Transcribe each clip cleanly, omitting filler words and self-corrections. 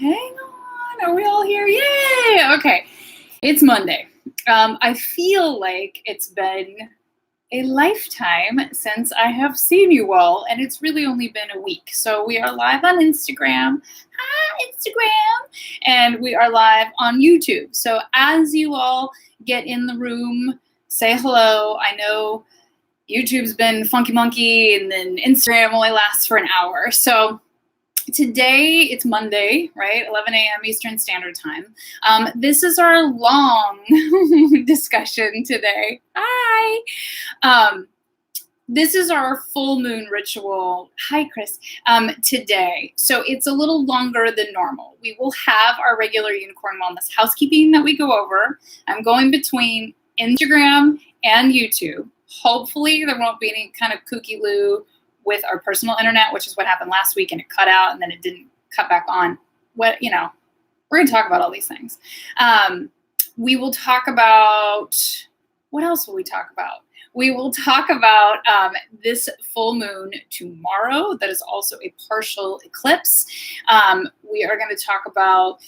Hang on, are we all here? Yay! Okay, it's Monday. I feel like it's been a lifetime since I have seen you all, and it's really only been a week. So we are live on Instagram. Hi, Instagram! And we are live on YouTube. So as you all get in the room, say hello. I know YouTube's been funky monkey, and then Instagram only lasts for an hour. So today, it's Monday, right? 11 a.m. Eastern Standard Time. This is our long discussion today. Hi. This is our full moon ritual. Hi, Chris. Today. So it's a little longer than normal. We will have our regular Unicorn Wellness housekeeping that we go over. I'm going between Instagram and YouTube. Hopefully there won't be any kind of kooky-loo with our personal internet, which is what happened last week, and it cut out and then it didn't cut back on. We're going to talk about all these things. We will talk about, what else will we talk about? We will talk about this full moon tomorrow. That is also a partial eclipse. We are going to talk about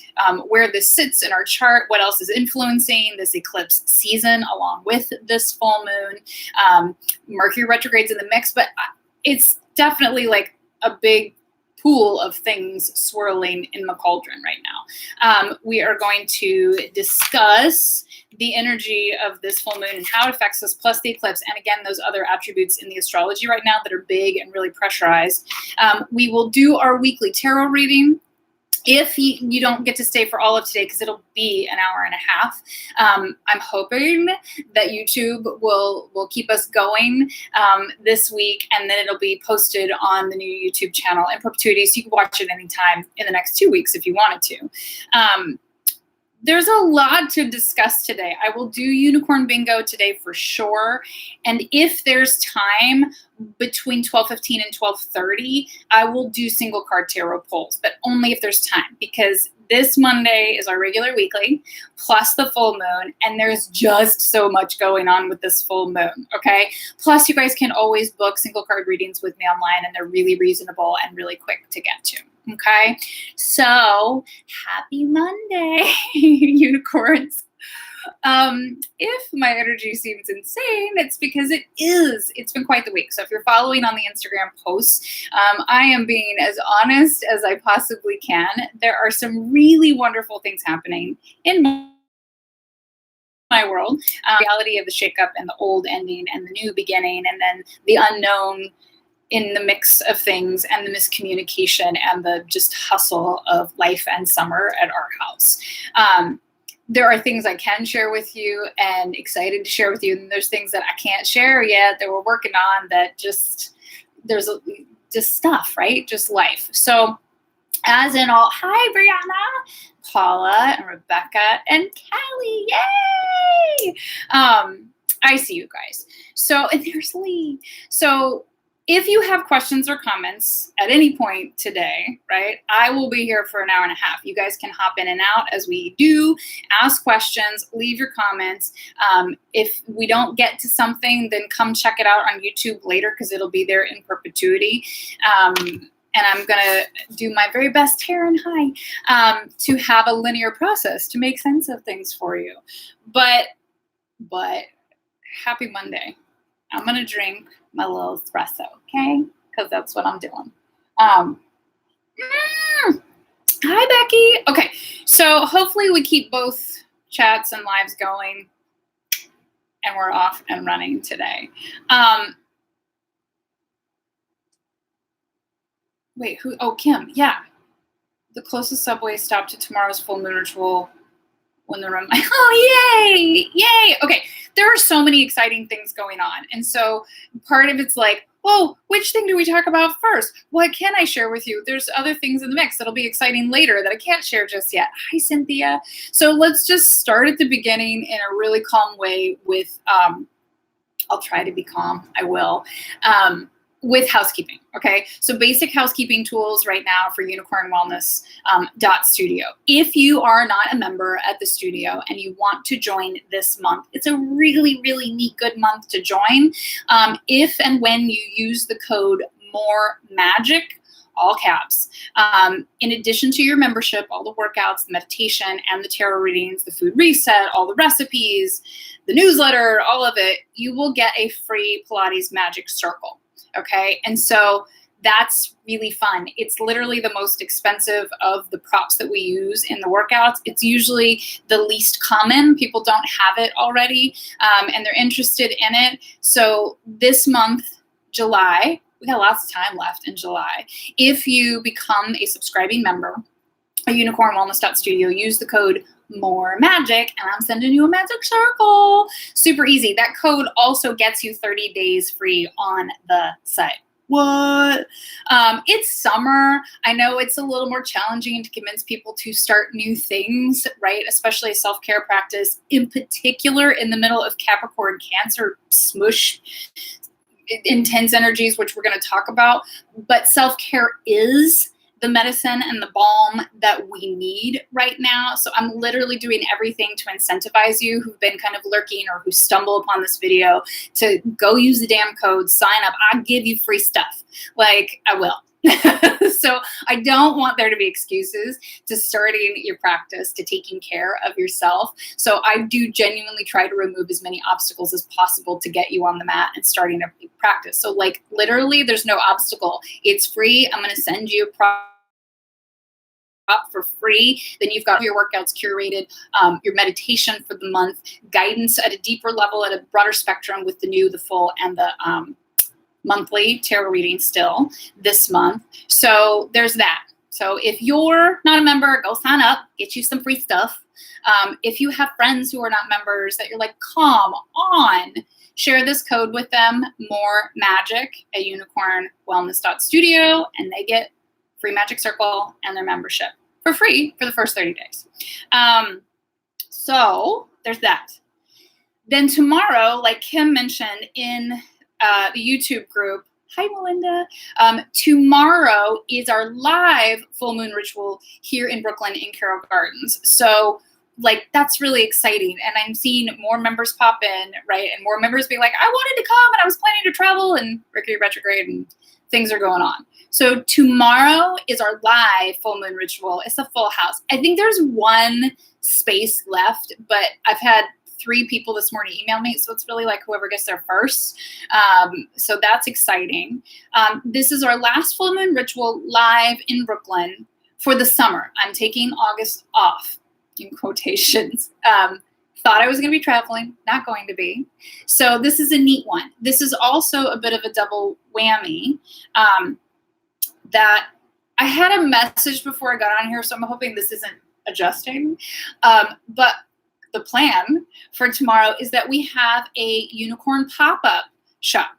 where this sits in our chart, what else is influencing this eclipse season along with this full moon. Mercury retrogrades in the mix, but it's definitely like a big pool of things swirling in the cauldron right now. We are going to discuss the energy of this full moon and how it affects us, plus the eclipse, and again, those other attributes in the astrology right now that are big and really pressurized. We will do our weekly tarot reading. If you don't get to stay for all of today, because it'll be an hour and a half, I'm hoping that YouTube will keep us going this week, and then it'll be posted on the new YouTube channel in perpetuity, so you can watch it anytime in the next 2 weeks if you wanted to. There's a lot to discuss today. I will do Unicorn Bingo today for sure. And if there's time between 12:15 and 12:30, I will do single card tarot polls, but only if there's time, because this Monday is our regular weekly plus the full moon, and there's just so much going on with this full moon, okay? Plus, you guys can always book single card readings with me online, and they're really reasonable and really quick to get to. Okay, so happy Monday, unicorns. If my energy seems insane, it's because it is. It's been quite the week. So if you're following on the Instagram posts, I am being as honest as I possibly can. There are some really wonderful things happening in my world. Reality of the shakeup and the old ending and the new beginning, and then the unknown in the mix of things, and the miscommunication and the just hustle of life and summer at our house. There are things I can share with you and excited to share with you, and there's things that I can't share yet that we're working on that just stuff, right? Just life. So as in all, hi, Brianna, Paula, and Rebecca, and Callie, yay! I see you guys. So, and there's Lee. So, if you have questions or comments at any point today, right, I will be here for an hour and a half. You guys can hop in and out as we do, ask questions, leave your comments. If we don't get to something, then come check it out on YouTube later, because it'll be there in perpetuity. And I'm going to do my very best here and high to have a linear process to make sense of things for you. But happy Monday. I'm going to drink my little espresso, okay? Because that's what I'm doing. Hi, Becky. Okay, so hopefully we keep both chats and lives going, and we're off and running today. Wait, who? Oh, Kim. Yeah. The closest subway stop to tomorrow's full moon ritual when the room. Oh, yay! Yay! Okay, there are so many exciting things going on. And so part of it's like, whoa, which thing do we talk about first? What can I share with you? There's other things in the mix that'll be exciting later that I can't share just yet. Hi, Cynthia. So let's just start at the beginning in a really calm way with, I'll try to be calm. I will. With housekeeping, okay? So basic housekeeping tools right now for UnicornWellness.Studio. If you are not a member at the studio and you want to join this month, it's a really, really neat, good month to join. If and when you use the code MOREMAGIC all caps. In addition to your membership, all the workouts, the meditation, and the tarot readings, the food reset, all the recipes, the newsletter, all of it, you will get a free Pilates Magic Circle. Okay. And so that's really fun. It's literally the most expensive of the props that we use in the workouts. It's usually the least common. People don't have it already, and they're interested in it. So this month, July, we got lots of time left in July. If you become a subscribing member at UnicornWellness.Studio, use the code More Magic, and I'm sending you a magic circle. Super easy. That code also gets you 30 days free on the site. What? It's summer. I know it's a little more challenging to convince people to start new things, right? Especially a self-care practice, in particular in the middle of Capricorn Cancer smush, intense energies, which we're going to talk about. But self-care is the medicine and the balm that we need right now. So I'm literally doing everything to incentivize you who've been kind of lurking or who stumble upon this video to go use the damn code, sign up. I'll give you free stuff. Like, I will. So I don't want there to be excuses to starting your practice, to taking care of yourself. So I do genuinely try to remove as many obstacles as possible to get you on the mat and starting a practice. So like literally there's no obstacle. It's free. I'm going to send you a prop for free. Then you've got your workouts curated, your meditation for the month, guidance at a deeper level, at a broader spectrum with the new, the full, and the monthly tarot reading still this month. So there's that. So if you're not a member, go sign up, get you some free stuff. If you have friends who are not members that you're like, come on, share this code with them, More Magic at UnicornWellness.Studio, and they get free Magic Circle and their membership for free for the first 30 days. So there's that. Then tomorrow, like Kim mentioned in the YouTube group, hi Melinda, tomorrow is our live full moon ritual here in Brooklyn in Carroll Gardens. So like, that's really exciting. And I'm seeing more members pop in, right? And more members being like, I wanted to come and I was planning to travel, and Mercury retrograde and things are going on. So tomorrow is our live full moon ritual. It's a full house. I think there's one space left, but I've had 3 people this morning email me. So it's really like whoever gets there first. So that's exciting. This is our last full moon ritual live in Brooklyn for the summer. I'm taking August off, in quotations. Thought I was going to be traveling, not going to be. So this is a neat one. This is also a bit of a double whammy, that I had a message before I got on here, so I'm hoping this isn't adjusting. But the plan for tomorrow is that we have a unicorn pop-up shop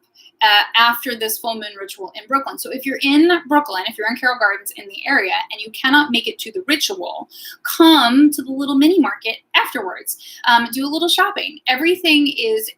after this full moon ritual in Brooklyn. So if you're in Brooklyn, if you're in Carroll Gardens in the area and you cannot make it to the ritual, come to the little mini market afterwards. Do a little shopping. Everything is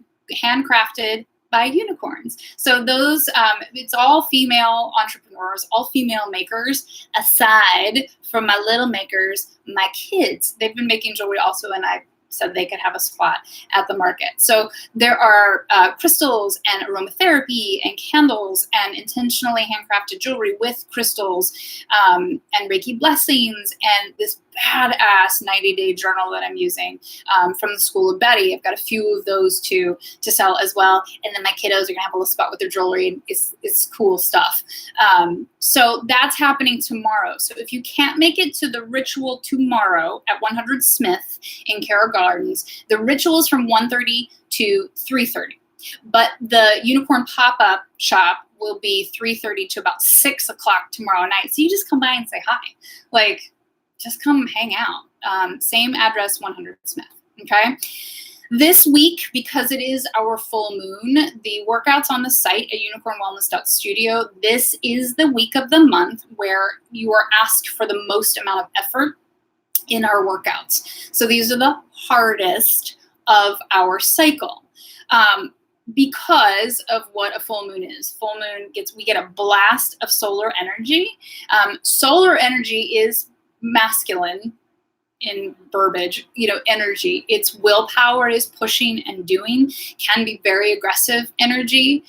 handcrafted by unicorns. So those, it's all female entrepreneurs, all female makers, aside from my little makers, my kids. They've been making jewelry also, and I said they could have a spot at the market. So there are crystals and aromatherapy and candles and intentionally handcrafted jewelry with crystals and Reiki blessings and this badass 90-day journal that I'm using from the School of Betty. I've got a few of those to sell as well. And then my kiddos are gonna have a little spot with their jewelry, and it's cool stuff. So that's happening tomorrow. So if you can't make it to the ritual tomorrow at 100 Smith in Carroll Gardens, the ritual is from 1:30 to 3:30. But the unicorn pop-up shop will be 3:30 to about 6 o'clock tomorrow night. So you just come by and say hi. Like, just come hang out. Same address, 100 Smith, okay? This week, because it is our full moon, the workouts on the site at UnicornWellness.Studio, this is the week of the month where you are asked for the most amount of effort in our workouts. So these are the hardest of our cycle. Because of what a full moon is. Full moon we get a blast of solar energy. Solar energy is masculine in verbiage, energy. It's willpower, is pushing and doing, can be very aggressive energy.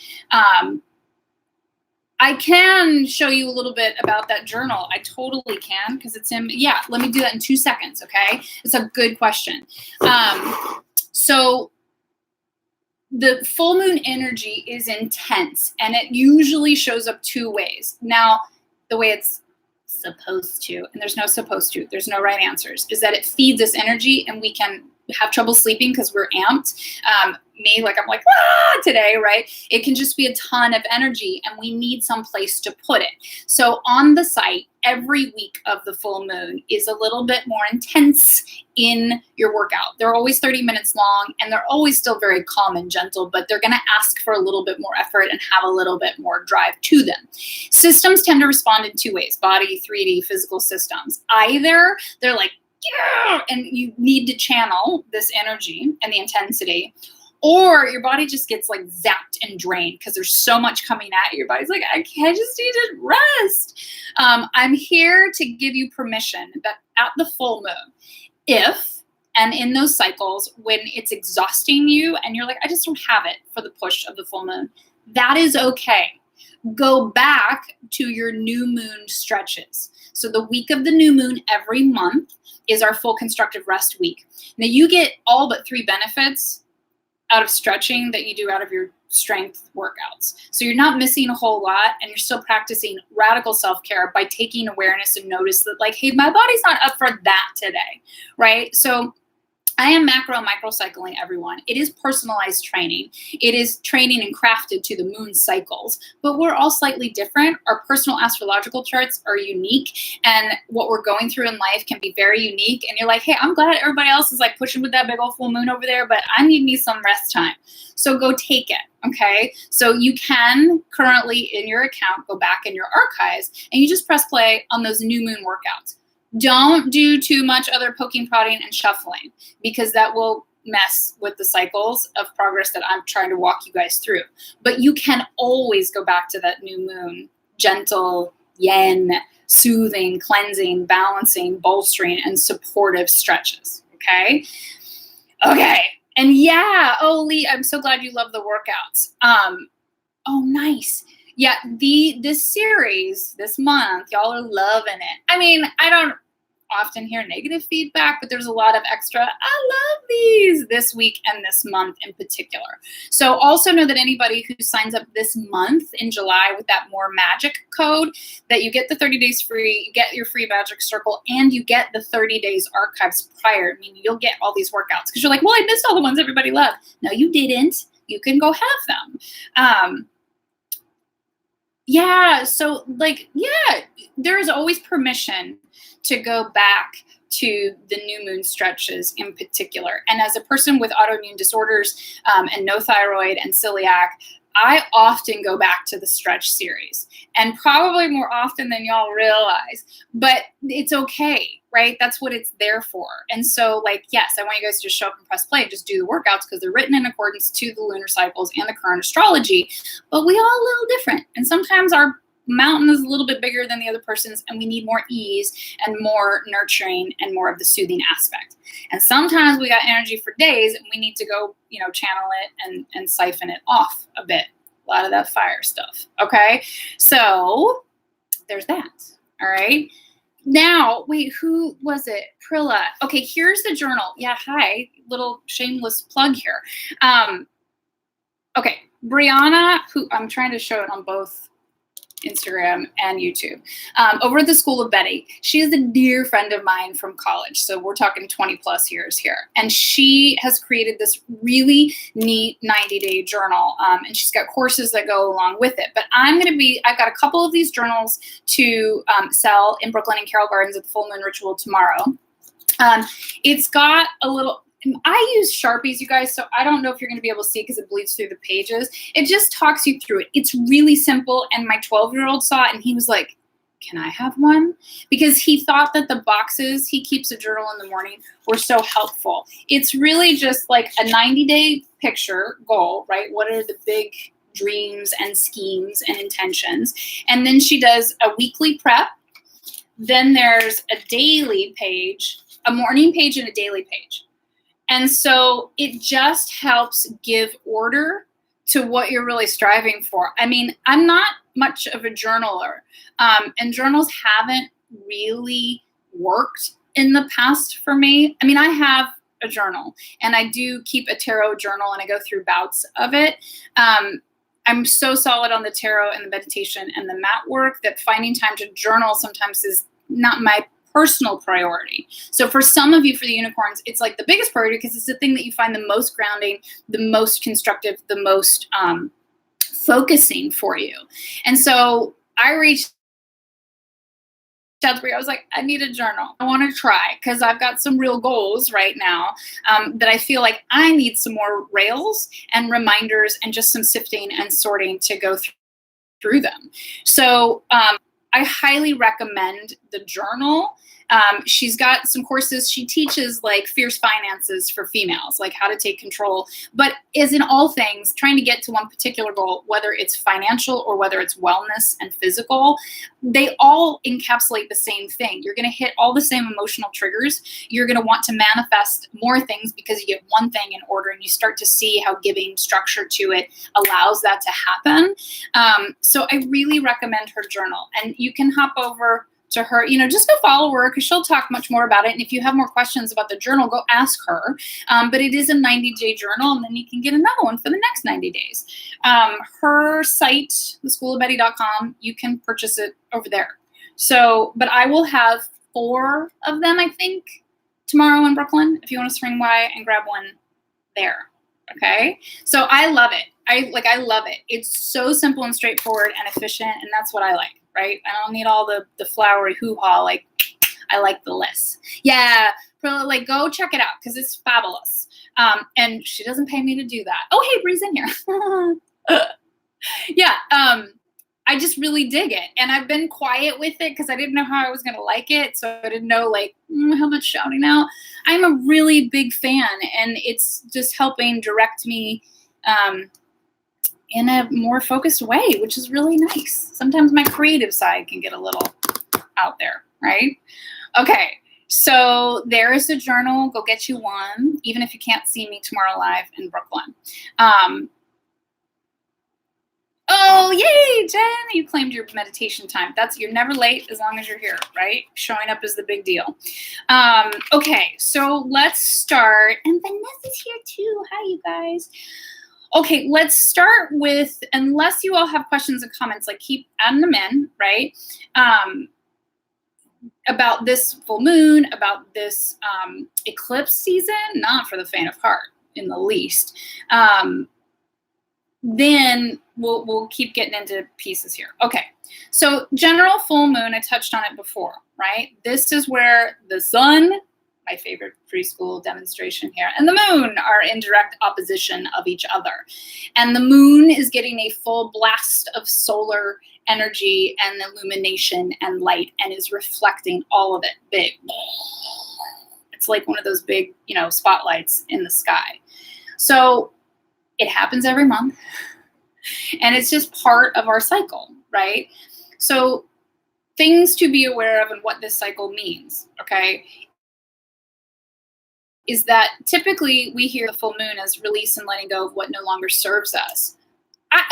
I can show you a little bit about that journal. I totally can, because it's in, yeah, let me do that in 2 seconds, okay? It's a good question. So the full moon energy is intense, and it usually shows up 2 ways. Now, the way it's supposed to, and there's no supposed to, there's no right answers, is that it feeds us energy and we can have trouble sleeping because we're amped. Me, like I'm like, today, right? It can just be a ton of energy and we need some place to put it. So on the site, every week of the full moon is a little bit more intense in your workout. They're always 30 minutes long and they're always still very calm and gentle, but they're going to ask for a little bit more effort and have a little bit more drive to them. Systems tend to respond in 2 ways, body, 3D, physical systems. Either they're like, yeah, and you need to channel this energy and the intensity, or your body just gets like zapped and drained because there's so much coming at you. Your body's like, I just need to rest. I'm here to give you permission that at the full moon, if, and in those cycles, when it's exhausting you and you're like, I just don't have it for the push of the full moon, that is okay. Go back to your new moon stretches. So the week of the new moon every month is our full constructive rest week. Now you get all but 3 benefits out of stretching that you do out of your strength workouts. So you're not missing a whole lot, and you're still practicing radical self-care by taking awareness and notice that, like, hey, my body's not up for that today, right? So I am macro and microcycling everyone. It is personalized training. It is training and crafted to the moon cycles, but we're all slightly different. Our personal astrological charts are unique, and what we're going through in life can be very unique. And you're like, hey, I'm glad everybody else is like pushing with that big old full moon over there, but I need me some rest time. So go take it, okay? So you can currently in your account go back in your archives and you just press play on those new moon workouts. Don't do too much other poking, prodding, and shuffling, because that will mess with the cycles of progress that I'm trying to walk you guys through. But you can always go back to that new moon, gentle, yin, soothing, cleansing, balancing, bolstering, and supportive stretches, okay? Okay, and yeah, oh, Lee, I'm so glad you love the workouts. Oh, nice. Yeah, this series, this month, y'all are loving it. I mean, I don't often hear negative feedback, but there's a lot of extra, I love these this week and this month in particular. So also know that anybody who signs up this month in July with that More Magic code, that you get the 30 days free, you get your free magic circle, and you get the 30 days archives prior, meaning you'll get all these workouts. Because you're like, well, I missed all the ones everybody loved. No, you didn't. You can go have them. Yeah, so like, yeah, there is always permission to go back to the new moon stretches in particular. And as a person with autoimmune disorders and no thyroid and celiac, I often go back to the stretch series, and probably more often than y'all realize, but it's okay, right? That's what it's there for. And so, like, yes, I want you guys to just show up and press play and just do the workouts because they're written in accordance to the lunar cycles and the current astrology, but we all a little different. And sometimes our mountain is a little bit bigger than the other person's, and we need more ease and more nurturing and more of the soothing aspect. And sometimes we got energy for days and we need to go, channel it and siphon it off a bit. A lot of that fire stuff. Okay. So there's that. All right. Now, wait, who was it? Prilla. Okay. Here's the journal. Yeah. Hi. Little shameless plug here. Okay. Brianna, who I'm trying to show it on both Instagram and YouTube, over at the School of Betty. She is a dear friend of mine from college. So we're talking 20 plus years here. And she has created this really neat 90-day journal. And she's got courses that go along with it. But I've got a couple of these journals to sell in Brooklyn and Carroll Gardens at the Full Moon Ritual tomorrow. It's got a little, I use Sharpies, you guys, so I don't know if you're going to be able to see because it bleeds through the pages. It just talks you through it. It's really simple, and my 12-year-old saw it, and he was like, can I have one? Because he thought that the boxes, he keeps a journal in the morning, were so helpful. It's really just like a 90-day picture goal, right? What are the big dreams and schemes and intentions? And then she does a weekly prep. Then there's a daily page, a morning page and a daily page. And so it just helps give order to what you're really striving for. I mean, I'm not much of a journaler, and journals haven't really worked in the past for me. I mean, I have a journal, and I do keep a tarot journal, and I go through bouts of it. I'm so solid on the tarot and the meditation and the mat work that finding time to journal sometimes is not my personal priority. So for some of you, for the unicorns, it's like the biggest priority because it's the thing that you find the most grounding, the most constructive, the most focusing for you. And so I reached out to me. I was like, I need a journal. I want to try because I've got some real goals right now that I feel like I need some more rails and reminders and just some sifting and sorting to go through them. So I highly recommend the journal. She's got some courses. She teaches like fierce finances for females, like how to take control, but is in all things trying to get to one particular goal, whether it's financial or whether it's wellness and physical. They all encapsulate the same thing. You're going to hit all the same emotional triggers. You're going to want to manifest more things because you get one thing in order and you start to see how giving structure to it allows that to happen. So I really recommend her journal, and you can hop over to her, just go follow her because she'll talk much more about it. And if you have more questions about the journal, go ask her. But it is a 90-day journal, and then you can get another one for the next 90 days. Her site, theschoolofbetty.com, you can purchase it over there. So, but I will have 4 of them, I think, tomorrow in Brooklyn, if you want to swing by and grab one there. Okay. So I love it. I love it. It's so simple and straightforward and efficient. And that's what I like. Right? I don't need all the flowery hoo-ha. Like, I like the list. Yeah, like go check it out because it's fabulous. And she doesn't pay me to do that. Oh, hey, Bree's in here. Yeah, I just really dig it. And I've been quiet with it because I didn't know how I was going to like it. So I didn't know like how much shouting out. I'm a really big fan, and it's just helping direct me in a more focused way, which is really nice. Sometimes my creative side can get a little out there, right? Okay, so there is the journal. Go get you one, even if you can't see me tomorrow live in Brooklyn. Oh, yay, Jen, you claimed your meditation time. You're never late as long as you're here, right? Showing up is the big deal. Okay, so let's start. And Vanessa's here too. Hi, you guys. Okay, let's start with, unless you all have questions and comments, like keep adding them in, right? About this full moon, about this eclipse season, not for the faint of heart in the least. Then we'll keep getting into pieces here. Okay, so general full moon, I touched on it before, right? This is where the sun, my favorite preschool demonstration here, and the moon are in direct opposition of each other. And the moon is getting a full blast of solar energy and illumination and light and is reflecting all of it big. It's like one of those big, spotlights in the sky. So it happens every month, and it's just part of our cycle, right? So things to be aware of and what this cycle means, okay, is that typically we hear the full moon as release and letting go of what no longer serves us.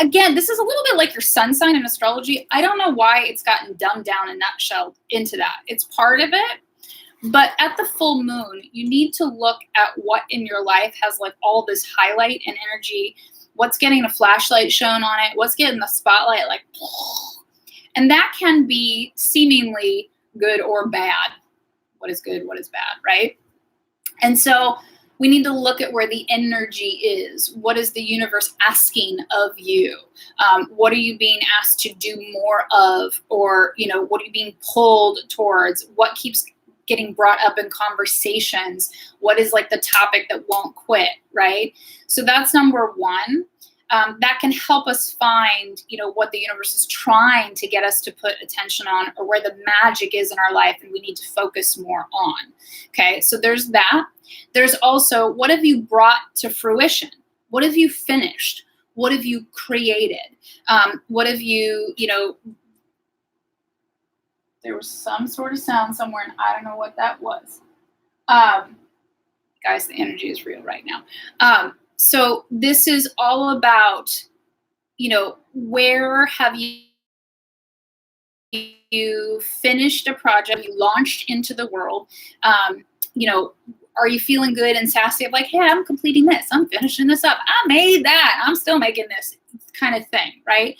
Again, this is a little bit like your sun sign in astrology. I don't know why it's gotten dumbed down and nutshelled into that. It's part of it. But at the full moon, you need to look at what in your life has like all this highlight and energy, what's getting a flashlight shown on it, what's getting the spotlight, like, and that can be seemingly good or bad. What is good, what is bad, right? And so we need to look at where the energy is. What is the universe asking of you? What are you being asked to do more of? Or, what are you being pulled towards? What keeps getting brought up in conversations? What is like the topic that won't quit, right? So that's number one. That can help us find, what the universe is trying to get us to put attention on, or where the magic is in our life and we need to focus more on. Okay, so there's that. There's also, what have you brought to fruition? What have you finished? What have you created? What have you, there was some sort of sound somewhere, and I don't know what that was. Guys, the energy is real right now. So this is all about, where have you finished a project, you launched into the world, are you feeling good and sassy of like, hey, I'm completing this, I'm finishing this up, I made that, I'm still making this kind of thing, right?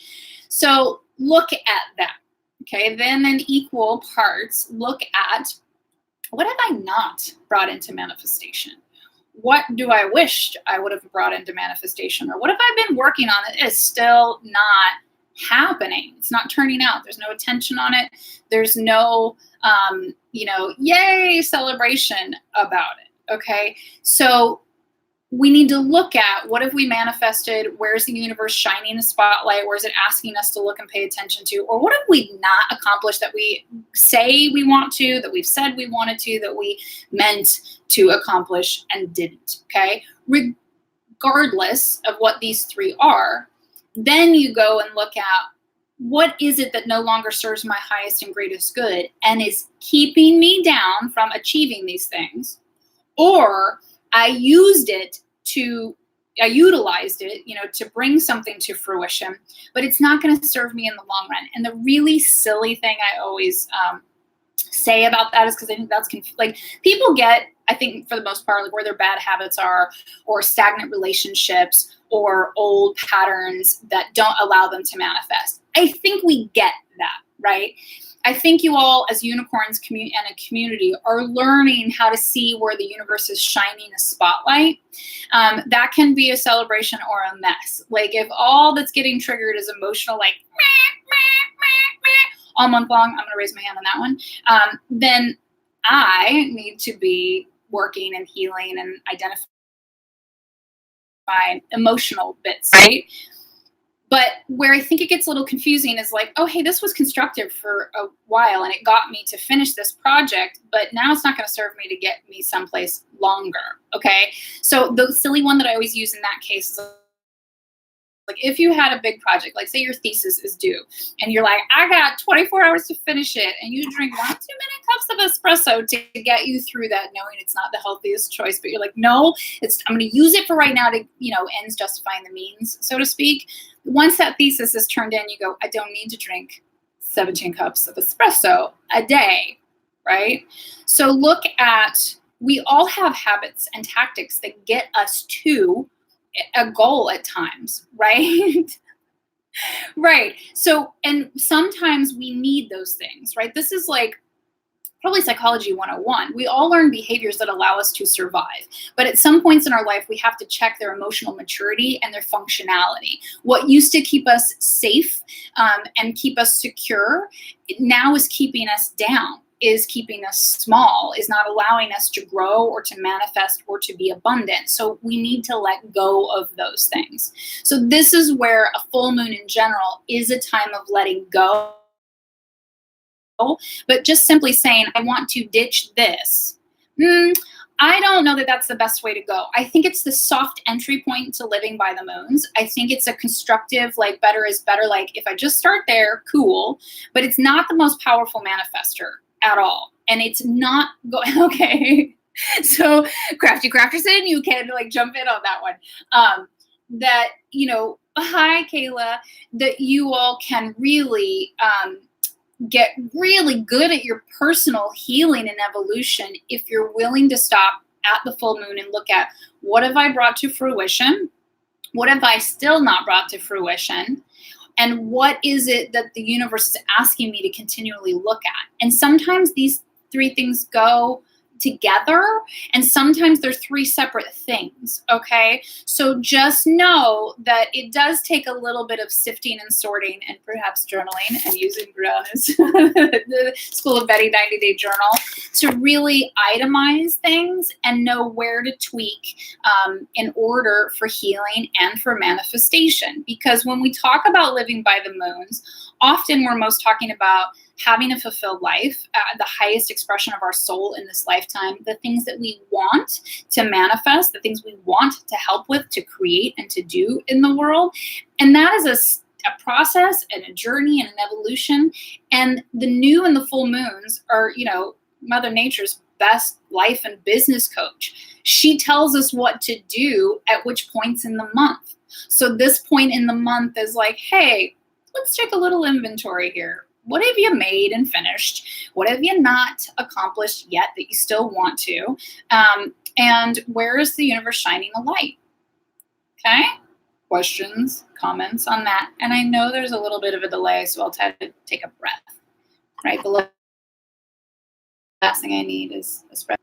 So look at that. Okay, then in equal parts, look at, what have I not brought into manifestation? What do I wish I would have brought into manifestation? Or what have I been working on that is still not happening? It's not turning out. There's no attention on it. There's no, yay celebration about it. Okay. So we need to look at, what have we manifested? Where's the universe shining a spotlight? Where is it asking us to look and pay attention to? Or what have we not accomplished that we say we want to, that we've said we wanted to, that we meant to accomplish and didn't, okay? Regardless of what these three are, then you go and look at, what is it that no longer serves my highest and greatest good and is keeping me down from achieving these things? Or I utilized it, to bring something to fruition, but it's not going to serve me in the long run. And the really silly thing I always say about that is, because I think that's like, people get, I think for the most part, like where their bad habits are, or stagnant relationships, or old patterns that don't allow them to manifest. I think we get that, right? I think you all, as unicorns and a community, are learning how to see where the universe is shining a spotlight. That can be a celebration or a mess. Like if all that's getting triggered is emotional, like all month long, I'm going to raise my hand on that one, then I need to be working and healing and identifying emotional bits, right? But where I think it gets a little confusing is like, oh, hey, this was constructive for a while and it got me to finish this project, but now it's not going to serve me to get me someplace longer, okay? So the silly one that I always use in that case is like, if you had a big project, like say your thesis is due and you're like, I got 24 hours to finish it, and you drink 1 2 minute cups of espresso to get you through that, knowing it's not the healthiest choice, but you're like, no, I'm going to use it for right now to, ends justifying the means, so to speak. Once that thesis is turned in, you go, I don't need to drink 17 cups of espresso a day, right? So look at, we all have habits and tactics that get us to a goal at times, right? Right. So, and sometimes we need those things, right? This is like probably psychology 101. We all learn behaviors that allow us to survive. But at some points in our life, we have to check their emotional maturity and their functionality. What used to keep us safe and keep us secure now is keeping us down, is keeping us small, is not allowing us to grow or to manifest or to be abundant. So we need to let go of those things. So this is where a full moon in general is a time of letting go. But just simply saying, I want to ditch this. I don't know that that's the best way to go. I think it's the soft entry point to living by the moons. I think it's a constructive, like better is better. Like if I just start there, cool. But it's not the most powerful manifester at all. And it's not okay. So Crafty Crafterson, you can like jump in on that one. That, hi Kayla, that you all can really get really good at your personal healing and evolution if you're willing to stop at the full moon and look at, what have I brought to fruition? What have I still not brought to fruition? And what is it that the universe is asking me to continually look at? And sometimes these three things go together, and sometimes they're three separate things, okay? So just know that it does take a little bit of sifting and sorting and perhaps journaling and using Brianna's the School of Betty 90-Day Journal to really itemize things and know where to tweak in order for healing and for manifestation. Because when we talk about living by the moons, often we're most talking about having a fulfilled life, the highest expression of our soul in this lifetime, the things that we want to manifest, the things we want to help with, to create and to do in the world. And that is a process and a journey and an evolution. And the new and the full moons are, Mother Nature's best life and business coach. She tells us what to do at which points in the month. So this point in the month is like, hey, let's take a little inventory here. What have you made and finished? What have you not accomplished yet that you still want to? And where is the universe shining a light? Okay? Questions, comments on that. And I know there's a little bit of a delay, so I'll try to take a breath. Right? The last thing I need is a breath.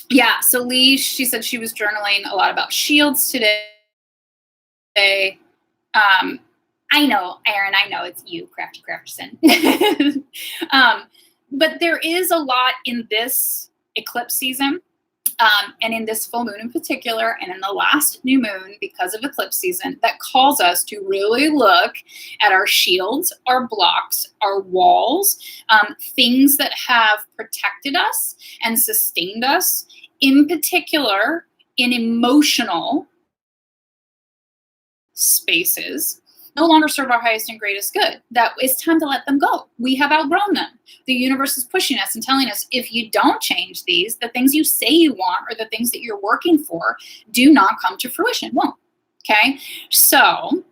Yeah, so Lee, she said she was journaling a lot about shields today. I know, Erin, I know it's you, Crafty Crafterson. But there is a lot in this eclipse season, and in this full moon in particular, and in the last new moon because of eclipse season, that calls us to really look at our shields, our blocks, our walls, things that have protected us and sustained us, in particular in emotional spaces, no longer serve our highest and greatest good. That it's time to let them go. We have outgrown them. The universe is pushing us and telling us, if you don't change these, the things you say you want or the things that you're working for do not come to fruition. Won't. Okay? So,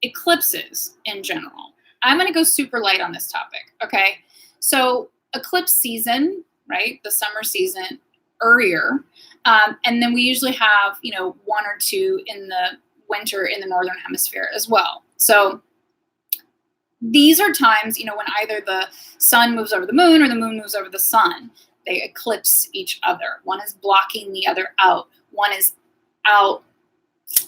eclipses in general. I'm going to go super light on this topic. Okay? So, eclipse season, right? The summer season earlier. And then we usually have, one or two in the winter in the northern hemisphere as well. So these are times, when either the sun moves over the moon or the moon moves over the sun, they eclipse each other. One is blocking the other out. One is out,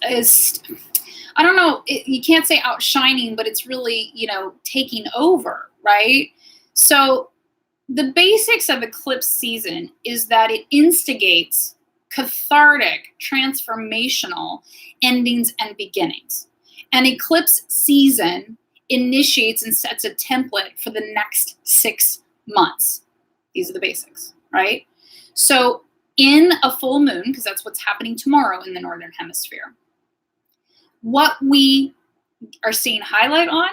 I don't know, you can't say outshining, but it's really, taking over, right? So the basics of eclipse season is that it instigates cathartic, transformational endings and beginnings. An eclipse season initiates and sets a template for the next 6 months. These are the basics, right? So in a full moon, because that's what's happening tomorrow in the northern hemisphere, what we are seeing highlight on,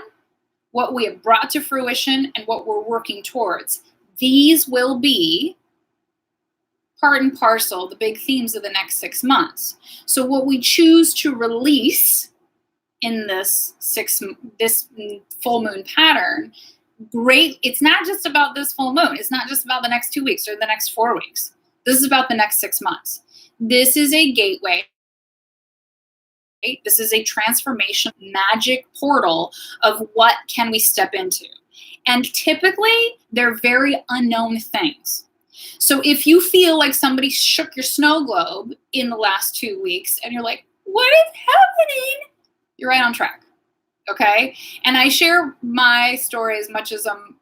what we have brought to fruition, and what we're working towards, these will be part and parcel, the big themes of the next 6 months. So what we choose to release in this full moon pattern, great. It's not just about this full moon. It's not just about the next 2 weeks or the next 4 weeks. This is about the next 6 months. This is a gateway. This is a transformation magic portal of what can we step into. And typically, they're very unknown things. So if you feel like somebody shook your snow globe in the last 2 weeks and you're like, what is happening? You're right on track. Okay. And I share my story as much as I'm,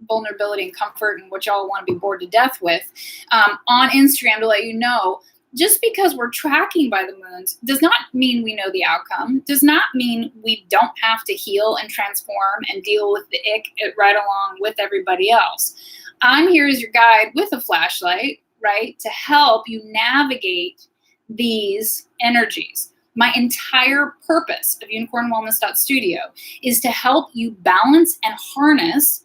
vulnerability and comfort and what y'all want to be bored to death with on Instagram to let you know, just because we're tracking by the moons does not mean we know the outcome, does not mean we don't have to heal and transform and deal with the ick right along with everybody else. I'm here as your guide with a flashlight, right, to help you navigate these energies. My entire purpose of UnicornWellness.Studio is to help you balance and harness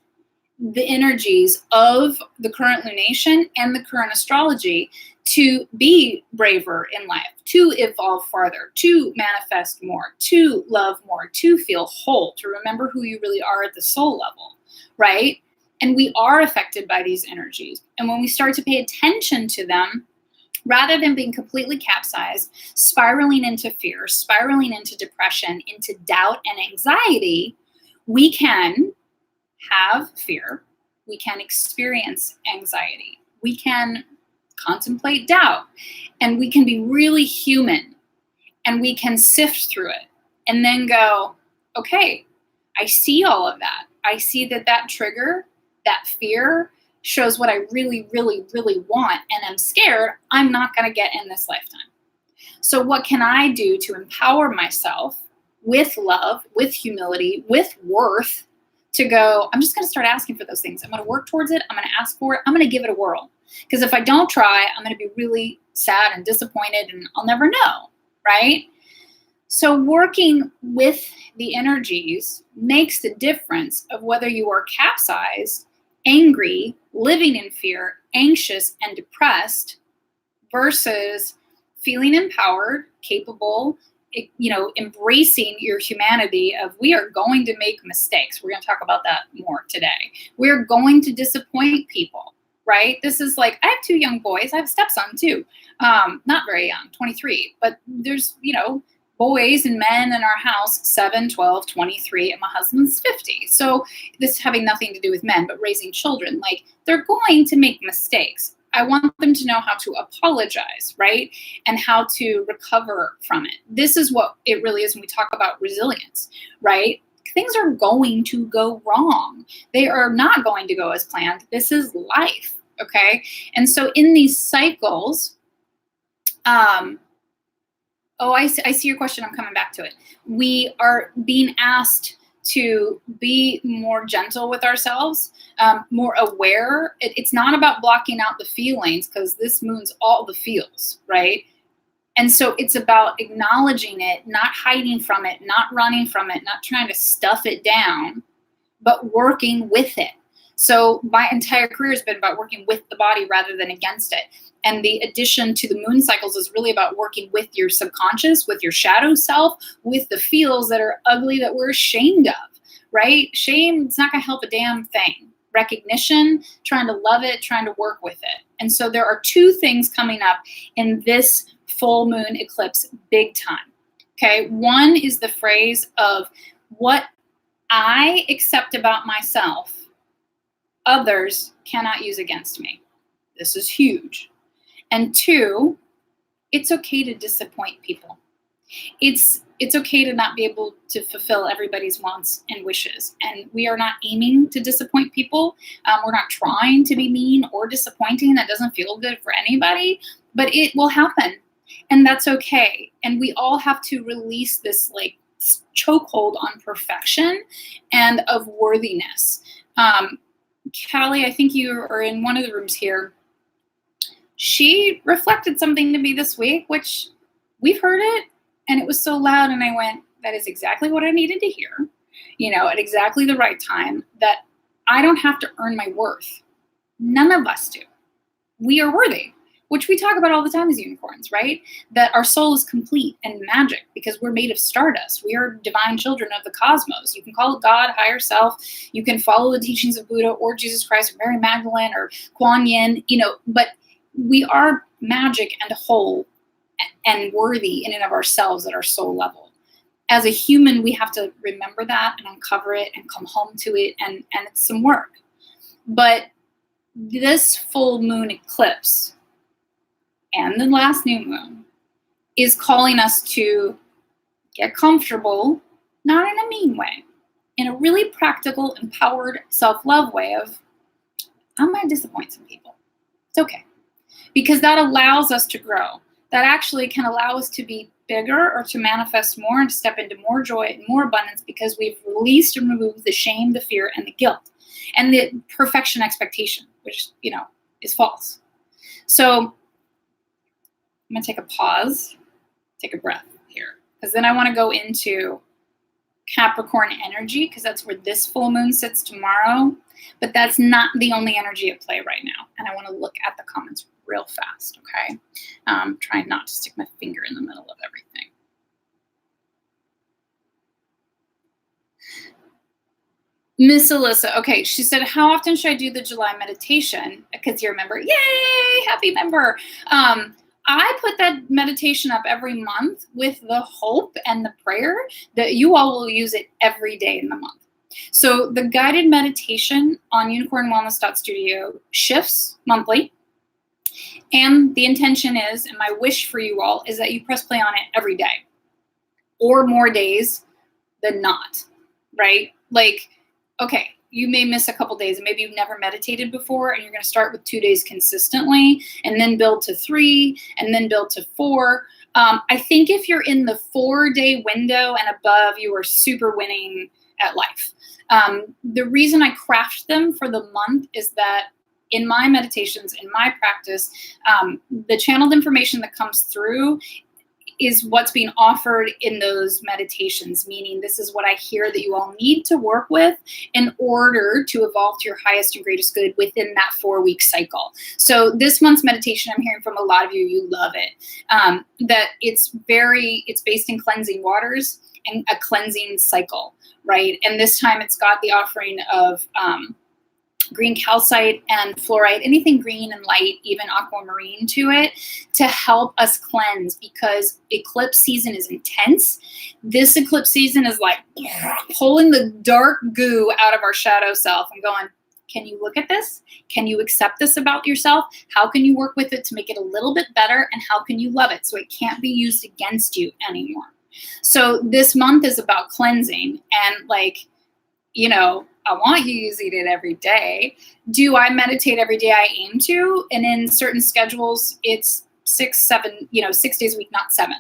the energies of the current lunation and the current astrology to be braver in life, to evolve farther, to manifest more, to love more, to feel whole, to remember who you really are at the soul level, right? And we are affected by these energies. And when we start to pay attention to them, rather than being completely capsized, spiraling into fear, spiraling into depression, into doubt and anxiety, we can have fear. We can experience anxiety. We can contemplate doubt. And we can be really human. And we can sift through it and then go, okay, I see all of that. I see that trigger, that fear, shows what I really, really, really want, and I'm scared I'm not going to get in this lifetime. So what can I do to empower myself with love, with humility, with worth to go, I'm just going to start asking for those things. I'm going to work towards it. I'm going to ask for it. I'm going to give it a whirl. Because if I don't try, I'm going to be really sad and disappointed and I'll never know, right? So working with the energies makes the difference of whether you are capsized angry, living in fear, anxious, and depressed, versus feeling empowered, capable, embracing your humanity of, we are going to make mistakes. We're going to talk about that more today. We're going to disappoint people, right? This is like, I have 2 young boys. I have a stepson too. Not very young, 23, but there's, boys and men in our house, 7, 12, 23, and my husband's 50. So this having nothing to do with men, but raising children, like, they're going to make mistakes. I want them to know how to apologize, right? And how to recover from it. This is what it really is when we talk about resilience, right? Things are going to go wrong. They are not going to go as planned. This is life, okay? And so in these cycles, I see your question. I'm coming back to it. We are being asked to be more gentle with ourselves, more aware. It's not about blocking out the feelings, because this moon's all the feels, right? And so it's about acknowledging it, not hiding from it, not running from it, not trying to stuff it down, but working with it. So my entire career has been about working with the body rather than against it. And the addition to the moon cycles is really about working with your subconscious, with your shadow self, with the feels that are ugly that we're ashamed of, right? Shame, it's not going to help a damn thing. Recognition, trying to love it, trying to work with it. And so there are 2 things coming up in this full moon eclipse big time. Okay, one is the phrase of, what I accept about myself, others cannot use against me. This is huge. And 2, it's okay to disappoint people. It's okay to not be able to fulfill everybody's wants and wishes. And we are not aiming to disappoint people. We're not trying to be mean or disappointing. That doesn't feel good for anybody, but it will happen. And that's okay. And we all have to release this like chokehold on perfection and of worthiness. Callie, I think you are in one of the rooms here. She reflected something to me this week, which we've heard it, and it was so loud, and I went, that is exactly what I needed to hear, at exactly the right time, that I don't have to earn my worth. None of us do. We are worthy, which we talk about all the time as unicorns, right? That our soul is complete and magic because we're made of stardust. We are divine children of the cosmos. You can call it God, higher self. You can follow the teachings of Buddha or Jesus Christ or Mary Magdalene or Kuan Yin, but we are magic and whole and worthy in and of ourselves at our soul level. As a human, we have to remember that and uncover it and come home to it, and it's some work. But this full moon eclipse and the last new moon is calling us to get comfortable, not in a mean way, in a really practical, empowered, self-love way of, I might disappoint some people. It's okay. Because that allows us to grow. That actually can allow us to be bigger or to manifest more and to step into more joy and more abundance because we've released and removed the shame, the fear, and the guilt. And the perfection expectation, which, is false. So I'm going to take a pause, take a breath here. Because then I want to go into Capricorn energy, because that's where this full moon sits tomorrow. But that's not the only energy at play right now. And I want to look at the comments real fast, okay? Trying not to stick my finger in the middle of everything. Miss Alyssa, okay, she said, how often should I do the July meditation? Because you're a member. Yay, happy member. I put that meditation up every month with the hope and the prayer that you all will use it every day in the month. So the guided meditation on UnicornWellness.Studio shifts monthly. And the intention is, and my wish for you all, is that you press play on it every day or more days than not, right? Like, okay, you may miss a couple days and maybe you've never meditated before and you're going to start with 2 days consistently and then build to 3 and then build to 4. I think if you're in the 4-day window and above, you are super winning at life. The reason I craft them for the month is that in my meditations, in my practice, the channeled information that comes through is what's being offered in those meditations, meaning this is what I hear that you all need to work with in order to evolve to your highest and greatest good within that 4-week cycle. So this month's meditation, I'm hearing from a lot of you, you love it. That it's based in cleansing waters and a cleansing cycle, right? And this time it's got the offering of green calcite and fluorite, anything green and light, even aquamarine to it, to help us cleanse, because eclipse season is intense. This eclipse season is like pulling the dark goo out of our shadow self and going, can you look at this? Can you accept this about yourself? How can you work with it to make it a little bit better? And how can you love it so it can't be used against you anymore? So this month is about cleansing, and like, you know, I want you using it every day. Do I meditate every day? I aim to. And in certain schedules, it's 6 days a week, not 7.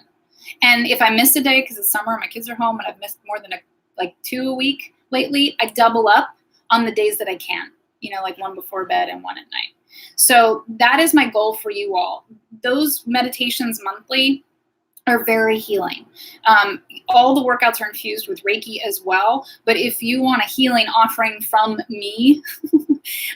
And if I miss a day because it's summer and my kids are home and I've missed more than 2 a week lately, I double up on the days that I can, like 1 before bed and 1 at night. So that is my goal for you all. Those meditations monthly are very healing. All the workouts are infused with Reiki as well. But if you want a healing offering from me,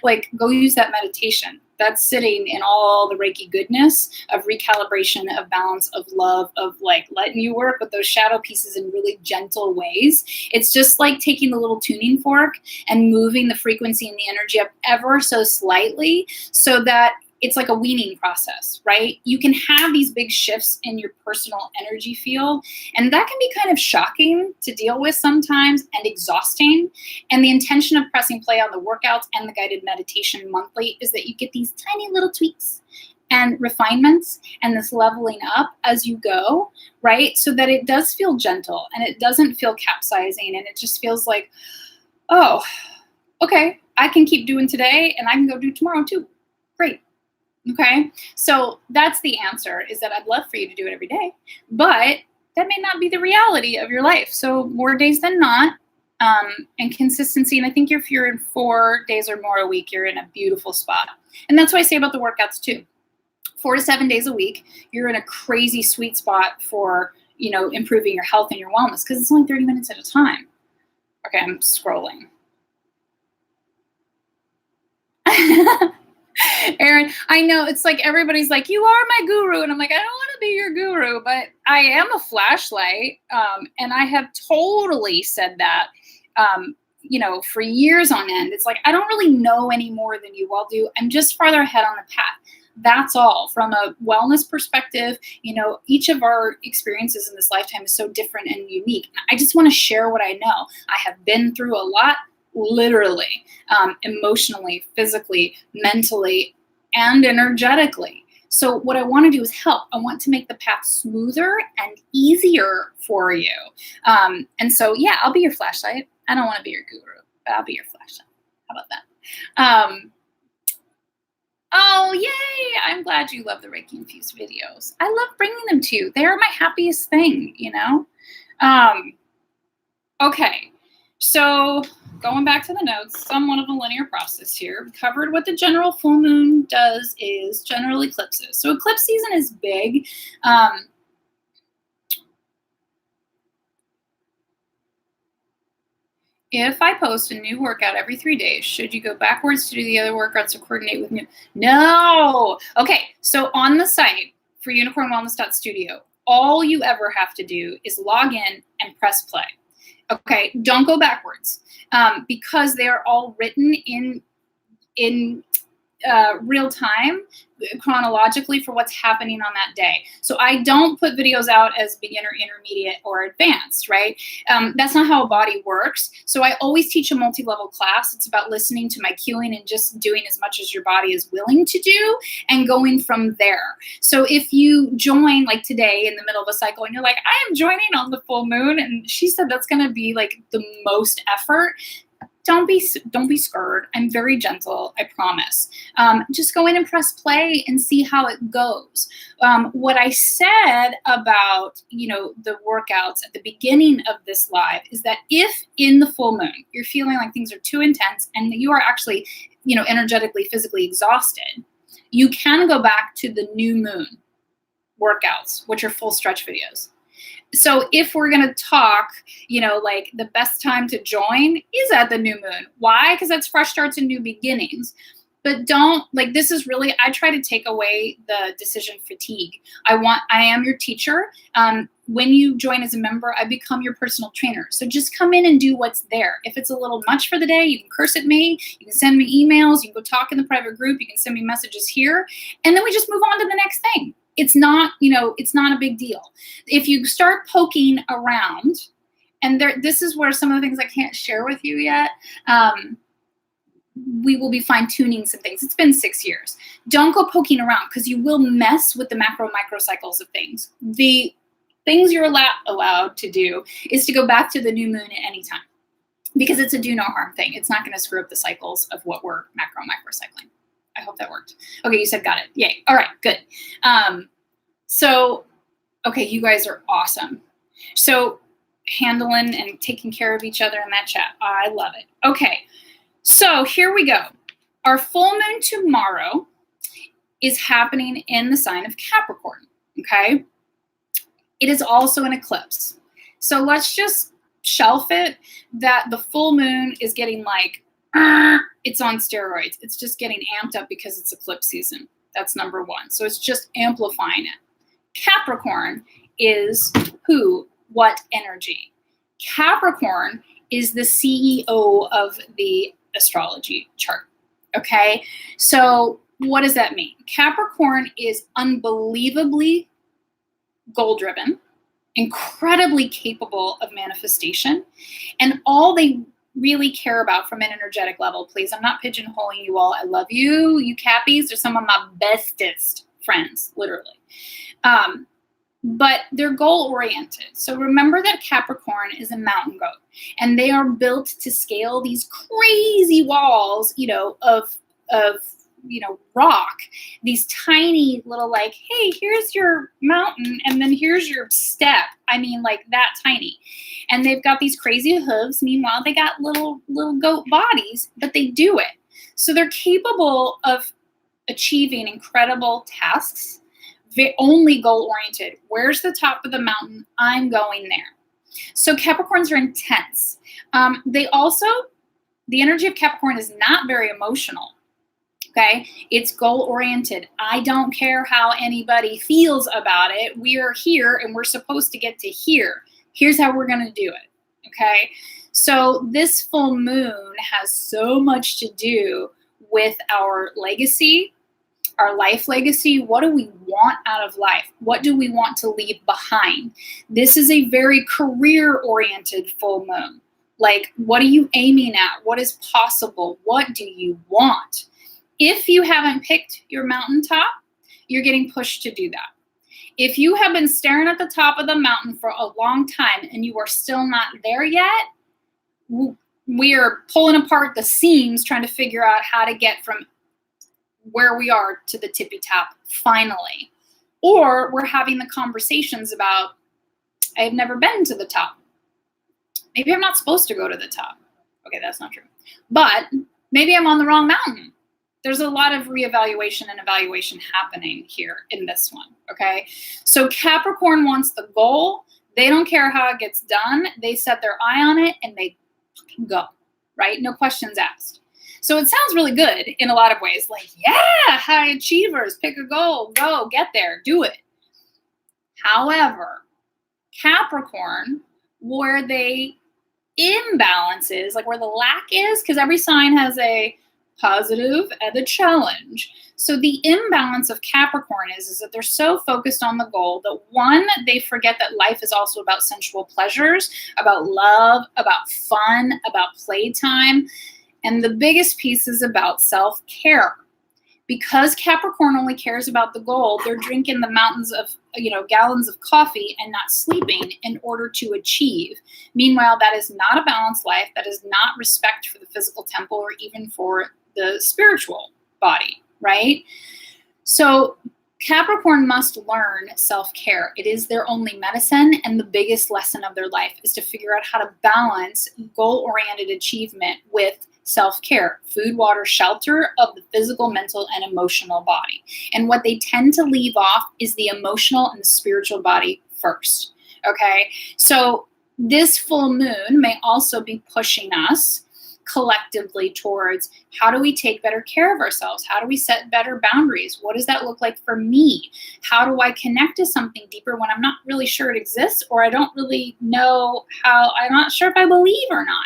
like go use that meditation. That's sitting in all the Reiki goodness of recalibration, of balance, of love, of like letting you work with those shadow pieces in really gentle ways. It's just like taking the little tuning fork and moving the frequency and the energy up ever so slightly so that it's like a weaning process, right? You can have these big shifts in your personal energy field, and that can be kind of shocking to deal with sometimes and exhausting. And the intention of pressing play on the workouts and the guided meditation monthly is that you get these tiny little tweaks and refinements and this leveling up as you go, right? So that it does feel gentle and it doesn't feel capsizing, and it just feels like, oh, okay, I can keep doing today and I can go do tomorrow too. Great. Okay, so that's the answer, is that I'd love for you to do it every day, but that may not be the reality of your life. So more days than not, and consistency. And I think if you're in 4 days or more a week, you're in a beautiful spot. And that's what I say about the workouts too. 4 to 7 days a week, you're in a crazy sweet spot for, improving your health and your wellness, because it's only 30 minutes at a time. Okay, I'm scrolling. Erin, I know it's like everybody's like, you are my guru. And I'm like, I don't want to be your guru, but I am a flashlight. And I have totally said that, for years on end. It's like, I don't really know any more than you all do. I'm just farther ahead on the path. That's all. From a wellness perspective, each of our experiences in this lifetime is so different and unique. And I just want to share what I know. I have been through a lot. Literally, emotionally, physically, mentally, and energetically. So what I want to do is help. I want to make the path smoother and easier for you. And so, yeah, I'll be your flashlight. I don't want to be your guru, but I'll be your flashlight. How about that? Oh, yay. I'm glad you love the Reiki Infused videos. I love bringing them to you. They are my happiest thing, Okay. So going back to the notes, somewhat of a linear process here. We covered what the general full moon does is general eclipses. So eclipse season is big. If I post a new workout every 3 days, should you go backwards to do the other workouts to coordinate with me? No. Okay, so on the site for UnicornWellness.Studio, all you ever have to do is log in and press play. Okay, don't go backwards because they are all written in real time, chronologically for what's happening on that day. So I don't put videos out as beginner, intermediate, or advanced, right? That's not how a body works. So I always teach a multi-level class. It's about listening to my cueing and just doing as much as your body is willing to do and going from there. So if you join like today in the middle of a cycle and you're like, I am joining on the full moon, and she said that's going to be like the most effort, don't be scared. I'm very gentle, I promise. Just go in and press play and see how it goes. What I said about, the workouts at the beginning of this live is that if in the full moon you're feeling like things are too intense and you are actually, energetically, physically exhausted, you can go back to the new moon. workouts, which are full stretch videos. So if we're going to talk, like the best time to join is at the new moon. Why? Because that's fresh starts and new beginnings. But this is really, I try to take away the decision fatigue. I am your teacher. When you join as a member, I become your personal trainer. So just come in and do what's there. If it's a little much for the day, you can curse at me. You can send me emails. You can go talk in the private group. You can send me messages here. And then we just move on to the next thing. It's not a big deal. If you start poking around, and this is where some of the things I can't share with you yet, we will be fine-tuning some things. It's been 6 years. Don't go poking around because you will mess with the macro-micro cycles of things. The things you're allowed to do is to go back to the new moon at any time because it's a do no harm thing. It's not going to screw up the cycles of what we're macro-micro cycling. I hope that worked. Okay, you said got it. Yay. All right, good. Okay, you guys are awesome. So handling and taking care of each other in that chat. I love it. Okay, so here we go. Our full moon tomorrow is happening in the sign of Capricorn, okay? It is also an eclipse. So let's just shelf it that the full moon is getting it's on steroids. It's just getting amped up because it's eclipse season. That's number one. So it's just amplifying it. Capricorn is who? What energy? Capricorn is the CEO of the astrology chart. Okay? So what does that mean? Capricorn is unbelievably goal-driven, incredibly capable of manifestation, and all they really care about from an energetic level, please, I'm not pigeonholing you all. I love you. You Cappies are some of my bestest friends, literally. But they're goal-oriented. So remember that Capricorn is a mountain goat, and they are built to scale these crazy walls, of rock, these tiny little hey, here's your mountain, and then here's your step. I mean, that tiny. And they've got these crazy hooves. Meanwhile, they got little goat bodies, but they do it. So they're capable of achieving incredible tasks, only goal-oriented. Where's the top of the mountain? I'm going there. So Capricorns are intense. The energy of Capricorn is not very emotional. Okay, it's goal-oriented. I don't care how anybody feels about it. We are here and we're supposed to get to here. Here's how we're going to do it. Okay, so this full moon has so much to do with our legacy, our life legacy. What do we want out of life? What do we want to leave behind? This is a very career-oriented full moon. What are you aiming at? What is possible? What do you want? If you haven't picked your mountaintop, you're getting pushed to do that. If you have been staring at the top of the mountain for a long time and you are still not there yet, we are pulling apart the seams trying to figure out how to get from where we are to the tippy top finally. Or we're having the conversations about, I've never been to the top. Maybe I'm not supposed to go to the top. Okay, that's not true. But maybe I'm on the wrong mountain. There's a lot of reevaluation and evaluation happening here in this one, okay? So Capricorn wants the goal. They don't care how it gets done. They set their eye on it and they fucking go, right? No questions asked. So it sounds really good in a lot of ways. Yeah, high achievers, pick a goal, go, get there, do it. However, Capricorn, where the imbalance is, where the lack is, because every sign has a positive and a challenge. So the imbalance of Capricorn is that they're so focused on the goal that one, they forget that life is also about sensual pleasures, about love, about fun, about playtime. And the biggest piece is about self-care. Because Capricorn only cares about the goal, they're drinking the mountains of, gallons of coffee and not sleeping in order to achieve. Meanwhile, that is not a balanced life. That is not respect for the physical temple or even for the spiritual body, right? So Capricorn must learn self-care. It is their only medicine, and the biggest lesson of their life is to figure out how to balance goal-oriented achievement with self-care, food, water, shelter of the physical, mental, and emotional body. And what they tend to leave off is the emotional and the spiritual body first. Okay, so this full moon may also be pushing us collectively towards how do we take better care of ourselves? How do we set better boundaries? What does that look like for me? How do I connect to something deeper when I'm not really sure it exists, or I don't really know how, I'm not sure if I believe or not?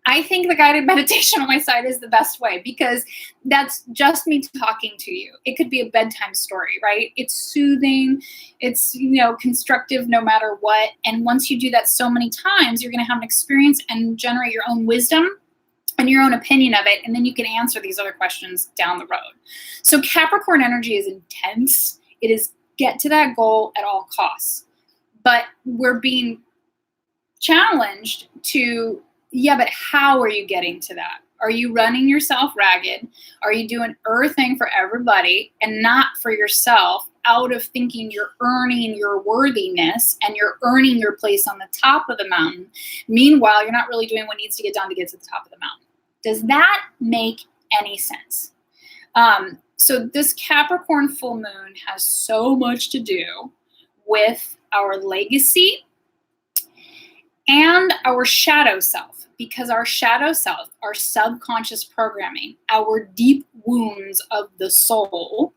I think the guided meditation on my side is the best way, because that's just me talking to you. It could be a bedtime story, right? It's soothing. It's, constructive no matter what. And once you do that so many times, you're going to have an experience and generate your own wisdom and your own opinion of it. And then you can answer these other questions down the road. So Capricorn energy is intense. It is get to that goal at all costs. But we're being challenged to, yeah, but how are you getting to that? Are you running yourself ragged? Are you doing everything for everybody and not for yourself, out of thinking you're earning your worthiness and you're earning your place on the top of the mountain? Meanwhile, you're not really doing what needs to get done to get to the top of the mountain. Does that make any sense? So this Capricorn full moon has so much to do with our legacy and our shadow self, because our shadow self, our subconscious programming, our deep wounds of the soul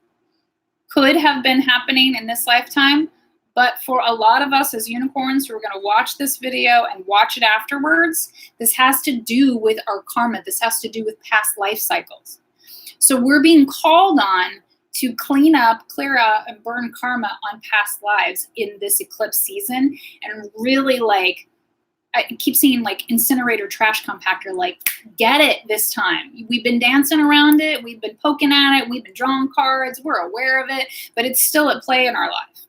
could have been happening in this lifetime. But for a lot of us as unicorns who are going to watch this video and watch it afterwards, this has to do with our karma. This has to do with past life cycles. So we're being called on to clean up, clear out, and burn karma on past lives in this eclipse season, and really I keep seeing incinerator trash compactor, get it this time. We've been dancing around it. We've been poking at it. We've been drawing cards. We're aware of it, but it's still at play in our life.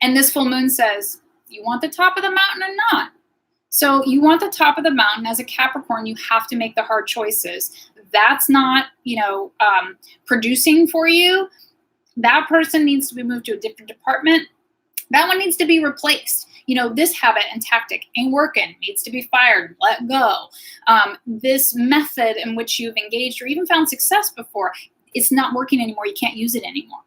And this full moon says, you want the top of the mountain or not? So you want the top of the mountain. As a Capricorn, you have to make the hard choices. That's not, producing for you. That person needs to be moved to a different department. That one needs to be replaced. This habit and tactic ain't working, needs to be fired, let go. This method in which you've engaged or even found success before, it's not working anymore. You can't use it anymore.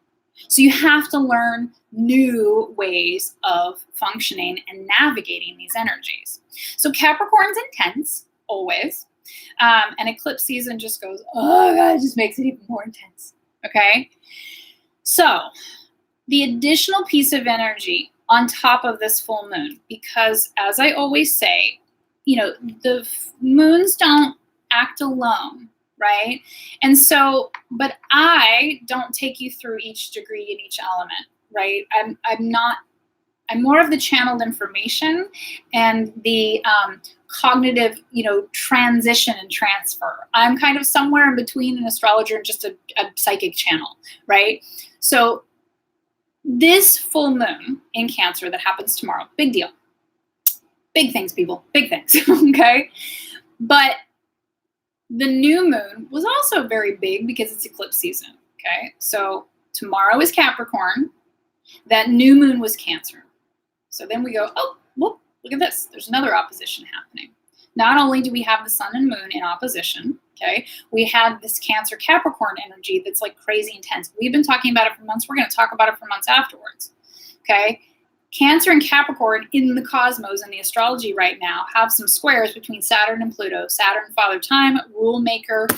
So you have to learn new ways of functioning and navigating these energies. So Capricorn's intense, always. And eclipse season just goes, oh God, it just makes it even more intense. Okay? So the additional piece of energy on top of this full moon, because as I always say, the moons don't act alone, right? And so, but I don't take you through each degree in each element, right? I'm more of the channeled information and the cognitive, transition and transfer. I'm kind of somewhere in between an astrologer and just a psychic channel, right? So this full moon in Cancer that happens tomorrow, big deal. Big things, people, big things, okay? But the new moon was also very big because it's eclipse season, okay? So tomorrow is Capricorn. That new moon was Cancer. So then we go, oh, whoop, look at this. There's another opposition happening. Not only do we have the sun and moon in opposition, okay, we have this Cancer Capricorn energy that's crazy intense. We've been talking about it for months. We're going to talk about it for months afterwards, okay? Cancer and Capricorn in the cosmos and the astrology right now have some squares between Saturn and Pluto. Saturn, Father Time, rule maker.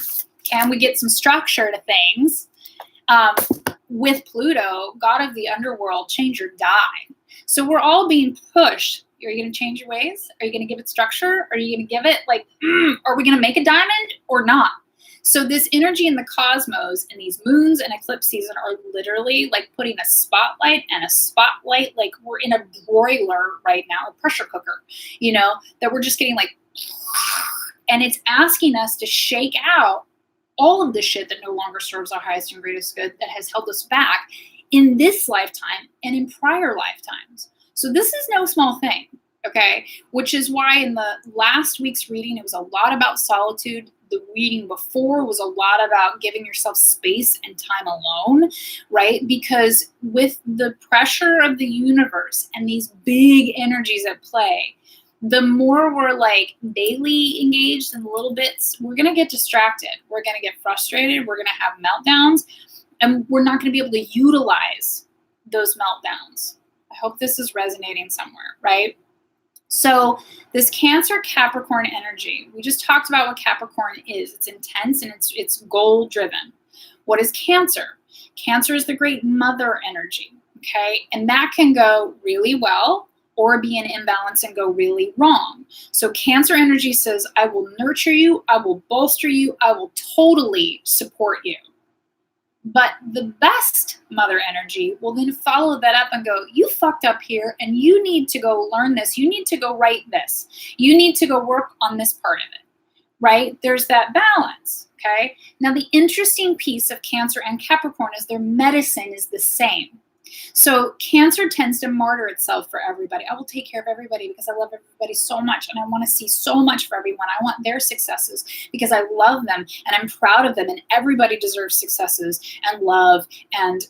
Can we get some structure to things? With Pluto, god of the underworld, change or die. So we're all being pushed. Are you going to change your ways? Are you going to give it structure? Are you going to give it are we going to make a diamond or not? So this energy in the cosmos and these moons and eclipse season are literally putting a spotlight and a spotlight, we're in a broiler right now, a pressure cooker, that we're just getting and it's asking us to shake out all of the shit that no longer serves our highest and greatest good, that has held us back in this lifetime and in prior lifetimes. So this is no small thing, okay? Which is why in the last week's reading, it was a lot about solitude. The reading before was a lot about giving yourself space and time alone, right? Because with the pressure of the universe and these big energies at play, the more we're like daily engaged in little bits, we're going to get distracted. We're going to get frustrated. We're going to have meltdowns, and we're not going to be able to utilize those meltdowns. I hope this is resonating somewhere, right? So this Cancer Capricorn energy, we just talked about what Capricorn is. It's intense and it's goal driven. What is Cancer? Cancer is the great mother energy, okay? And that can go really well or be an imbalance and go really wrong. So Cancer energy says, I will nurture you, I will bolster you, I will totally support you. But the best mother energy will then follow that up and go, you fucked up here and you need to go learn this. You need to go write this. You need to go work on this part of it, right? There's that balance, okay? Now, the interesting piece of Cancer and Capricorn is their medicine is the same. So Cancer tends to martyr itself for everybody. I will take care of everybody because I love everybody so much and I want to see so much for everyone. I want their successes because I love them and I'm proud of them, and everybody deserves successes and love and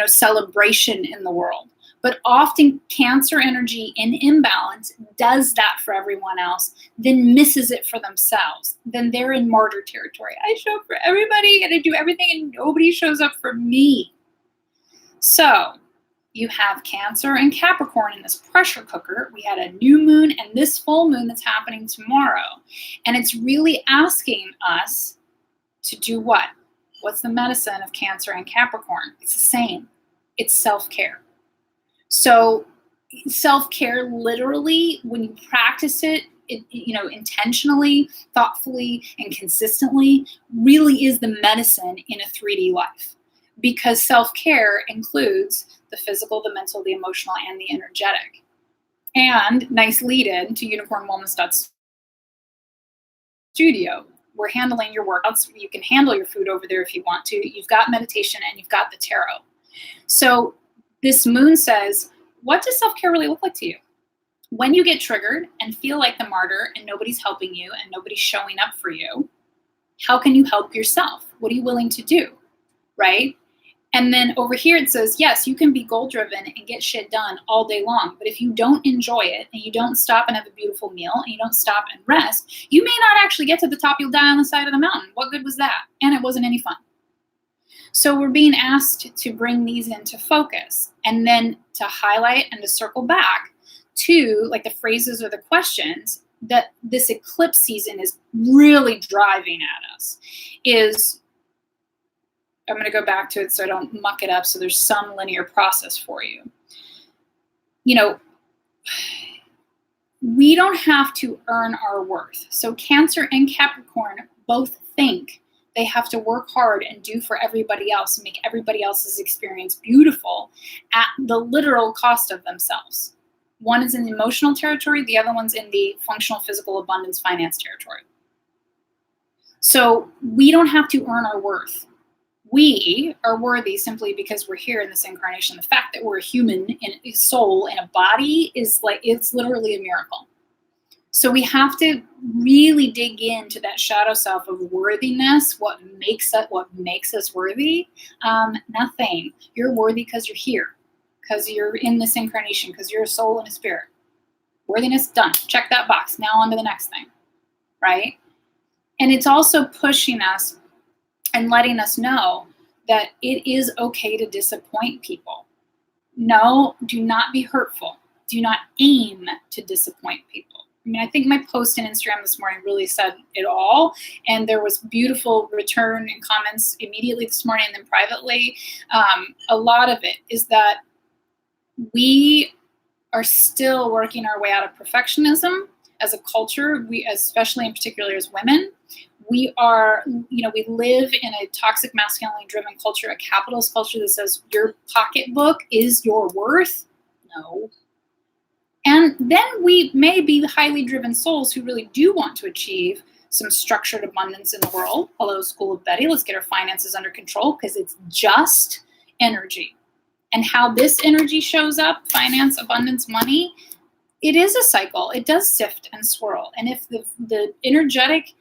celebration in the world. But often Cancer energy in imbalance does that for everyone else, then misses it for themselves. Then they're in martyr territory. I show up for everybody and I do everything and nobody shows up for me. So you have Cancer and Capricorn in this pressure cooker. We had a new moon and this full moon that's happening tomorrow. And it's really asking us to do what? What's the medicine of Cancer and Capricorn? It's the same. It's self-care. So self-care, literally, when you practice it, intentionally, thoughtfully, and consistently, really is the medicine in a 3D life. Because self-care includes the physical, the mental, the emotional, and the energetic. And nice lead-in to UnicornWellness.Studio. We're handling your workouts. You can handle your food over there if you want to. You've got meditation and you've got the tarot. So this moon says, what does self-care really look like to you? When you get triggered and feel like the martyr and nobody's helping you and nobody's showing up for you, how can you help yourself? What are you willing to do, right? And then over here it says, yes, you can be goal-driven and get shit done all day long. But if you don't enjoy it and you don't stop and have a beautiful meal and you don't stop and rest, you may not actually get to the top. You'll die on the side of the mountain. What good was that? And it wasn't any fun. So we're being asked to bring these into focus and then to highlight and to circle back to like the phrases or the questions that this eclipse season is really driving at us is, I'm going to go back to it so I don't muck it up, so there's some linear process for you. We don't have to earn our worth. So Cancer and Capricorn both think they have to work hard and do for everybody else and make everybody else's experience beautiful at the literal cost of themselves. One is in the emotional territory, the other one's in the functional, physical, abundance, finance territory. So we don't have to earn our worth. We are worthy simply because we're here in this incarnation. The fact that we're a human in a soul in a body is like, it's literally a miracle. So we have to really dig into that shadow self of worthiness. What makes us worthy? Nothing. You're worthy because you're here, because you're in this incarnation, because you're a soul and a spirit. Worthiness, done. Check that box. Now on to the next thing, right? And it's also pushing us and letting us know that it is okay to disappoint people. No, do not be hurtful. Do not aim to disappoint people. I mean, I think my post on Instagram this morning really said it all. And there was beautiful return and comments immediately this morning and then privately. A lot of it is that we are still working our way out of perfectionism as a culture. We, especially and particularly as women, we are, we live in a toxic masculinity driven culture, a capitalist culture that says your pocketbook is your worth. No. And then we may be highly driven souls who really do want to achieve some structured abundance in the world. Hello, School of Betty. Let's get our finances under control because it's just energy. And how this energy shows up, finance, abundance, money, it is a cycle. It does sift and swirl. And if the energetic,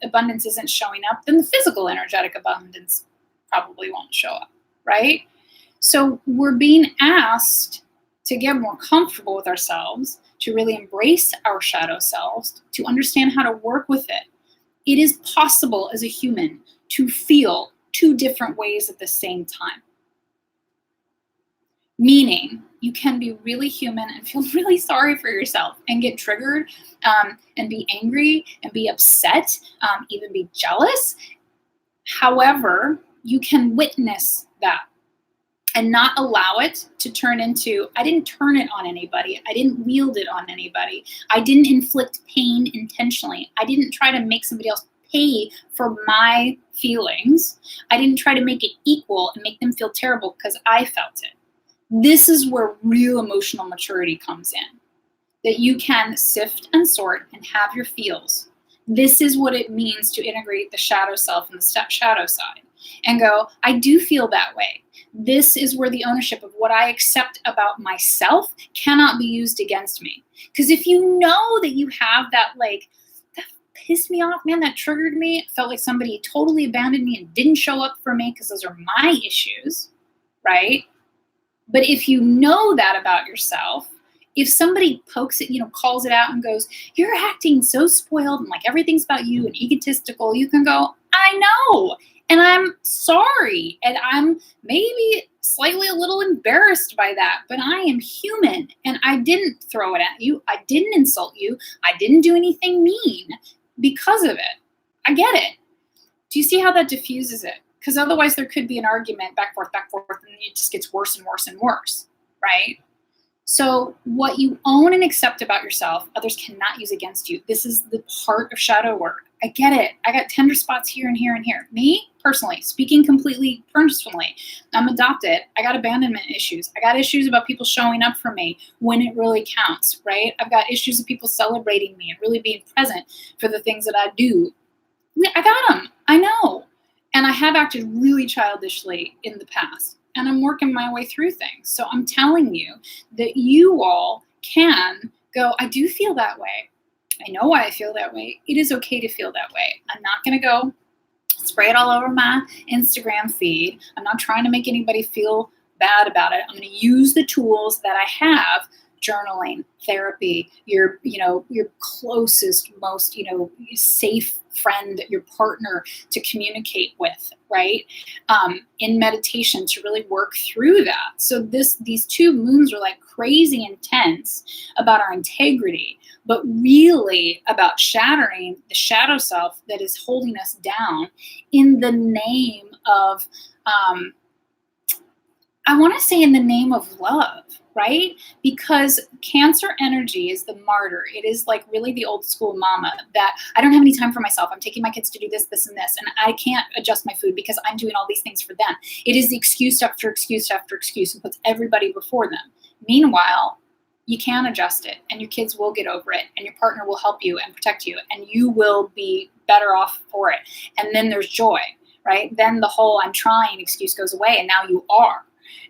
abundance isn't showing up, then the physical energetic abundance probably won't show up, right? So we're being asked to get more comfortable with ourselves, to really embrace our shadow selves, to understand how to work with it. It is possible as a human to feel two different ways at the same time. Meaning, you can be really human and feel really sorry for yourself and get triggered and be angry and be upset, even be jealous. However, you can witness that and not allow it to turn into, I didn't turn it on anybody. I didn't wield it on anybody. I didn't inflict pain intentionally. I didn't try to make somebody else pay for my feelings. I didn't try to make it equal and make them feel terrible because I felt it. This is where real emotional maturity comes in, that you can sift and sort and have your feels. This is what it means to integrate the shadow self and the shadow side and go, I do feel that way. This is where the ownership of what I accept about myself cannot be used against me. Because if you know that you have that, like, that pissed me off, man, that triggered me, it felt like somebody totally abandoned me and didn't show up for me because those are my issues, right? But if you know that about yourself, if somebody pokes it, calls it out and goes, you're acting so spoiled and like everything's about you and egotistical, you can go, I know, and I'm sorry, and I'm maybe slightly a little embarrassed by that, but I am human, and I didn't throw it at you, I didn't insult you, I didn't do anything mean because of it. I get it. Do you see how that diffuses it? Because otherwise there could be an argument back, forth, and it just gets worse and worse and worse, right? So what you own and accept about yourself, others cannot use against you. This is the part of shadow work. I get it. I got tender spots here and here and here. Me, personally, speaking completely personally, I'm adopted. I got abandonment issues. I got issues about people showing up for me when it really counts, right? I've got issues of people celebrating me and really being present for the things that I do. I got them. I know. And I have acted really childishly in the past. And I'm working my way through things. So I'm telling you that you all can go, I do feel that way. I know why I feel that way. It is okay to feel that way. I'm not going to go spray it all over my Instagram feed. I'm not trying to make anybody feel bad about it. I'm going to use the tools that I have, journaling, therapy, your closest, most, safe friend, your partner to communicate with, right? In meditation to really work through that. So these two moons are like crazy intense about our integrity, but really about shattering the shadow self that is holding us down in the name of, I want to say in the name of love, right? Because Cancer energy is the martyr. It is like really the old school mama that I don't have any time for myself. I'm taking my kids to do this, this, and this, and I can't adjust my food because I'm doing all these things for them. It is the excuse after excuse after excuse and puts everybody before them. Meanwhile, you can adjust it and your kids will get over it and your partner will help you and protect you and you will be better off for it. And then there's joy, right? Then the whole I'm trying excuse goes away and now you are.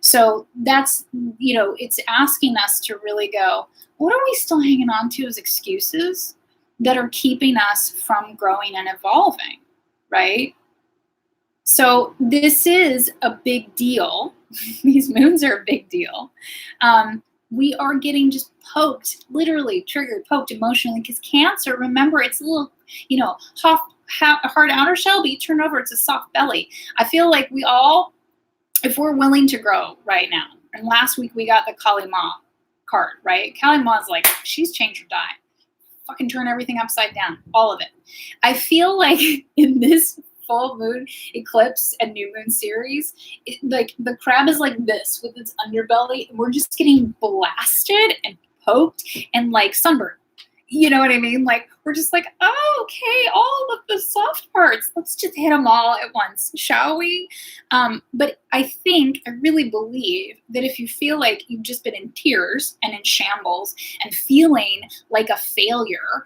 So that's, it's asking us to really go, what are we still hanging on to as excuses that are keeping us from growing and evolving, right? So this is a big deal. These moons are a big deal. We are getting just poked, literally triggered, poked emotionally because Cancer, remember, it's a little, hard outer shell, but you turn over, it's a soft belly. I feel like we all, if we're willing to grow right now, and last week we got the Kali Ma card, right? Kali Ma's like, she's changed her diet. Fucking turn everything upside down, all of it. I feel like in this full moon eclipse and new moon series, like the crab is like this with its underbelly, and we're just getting blasted and poked and like sunburned. You know what I mean? Like, we're just like, oh, okay, all of the soft parts. Let's just hit them all at once, shall we? But I really believe that if you feel like you've just been in tears and in shambles and feeling like a failure,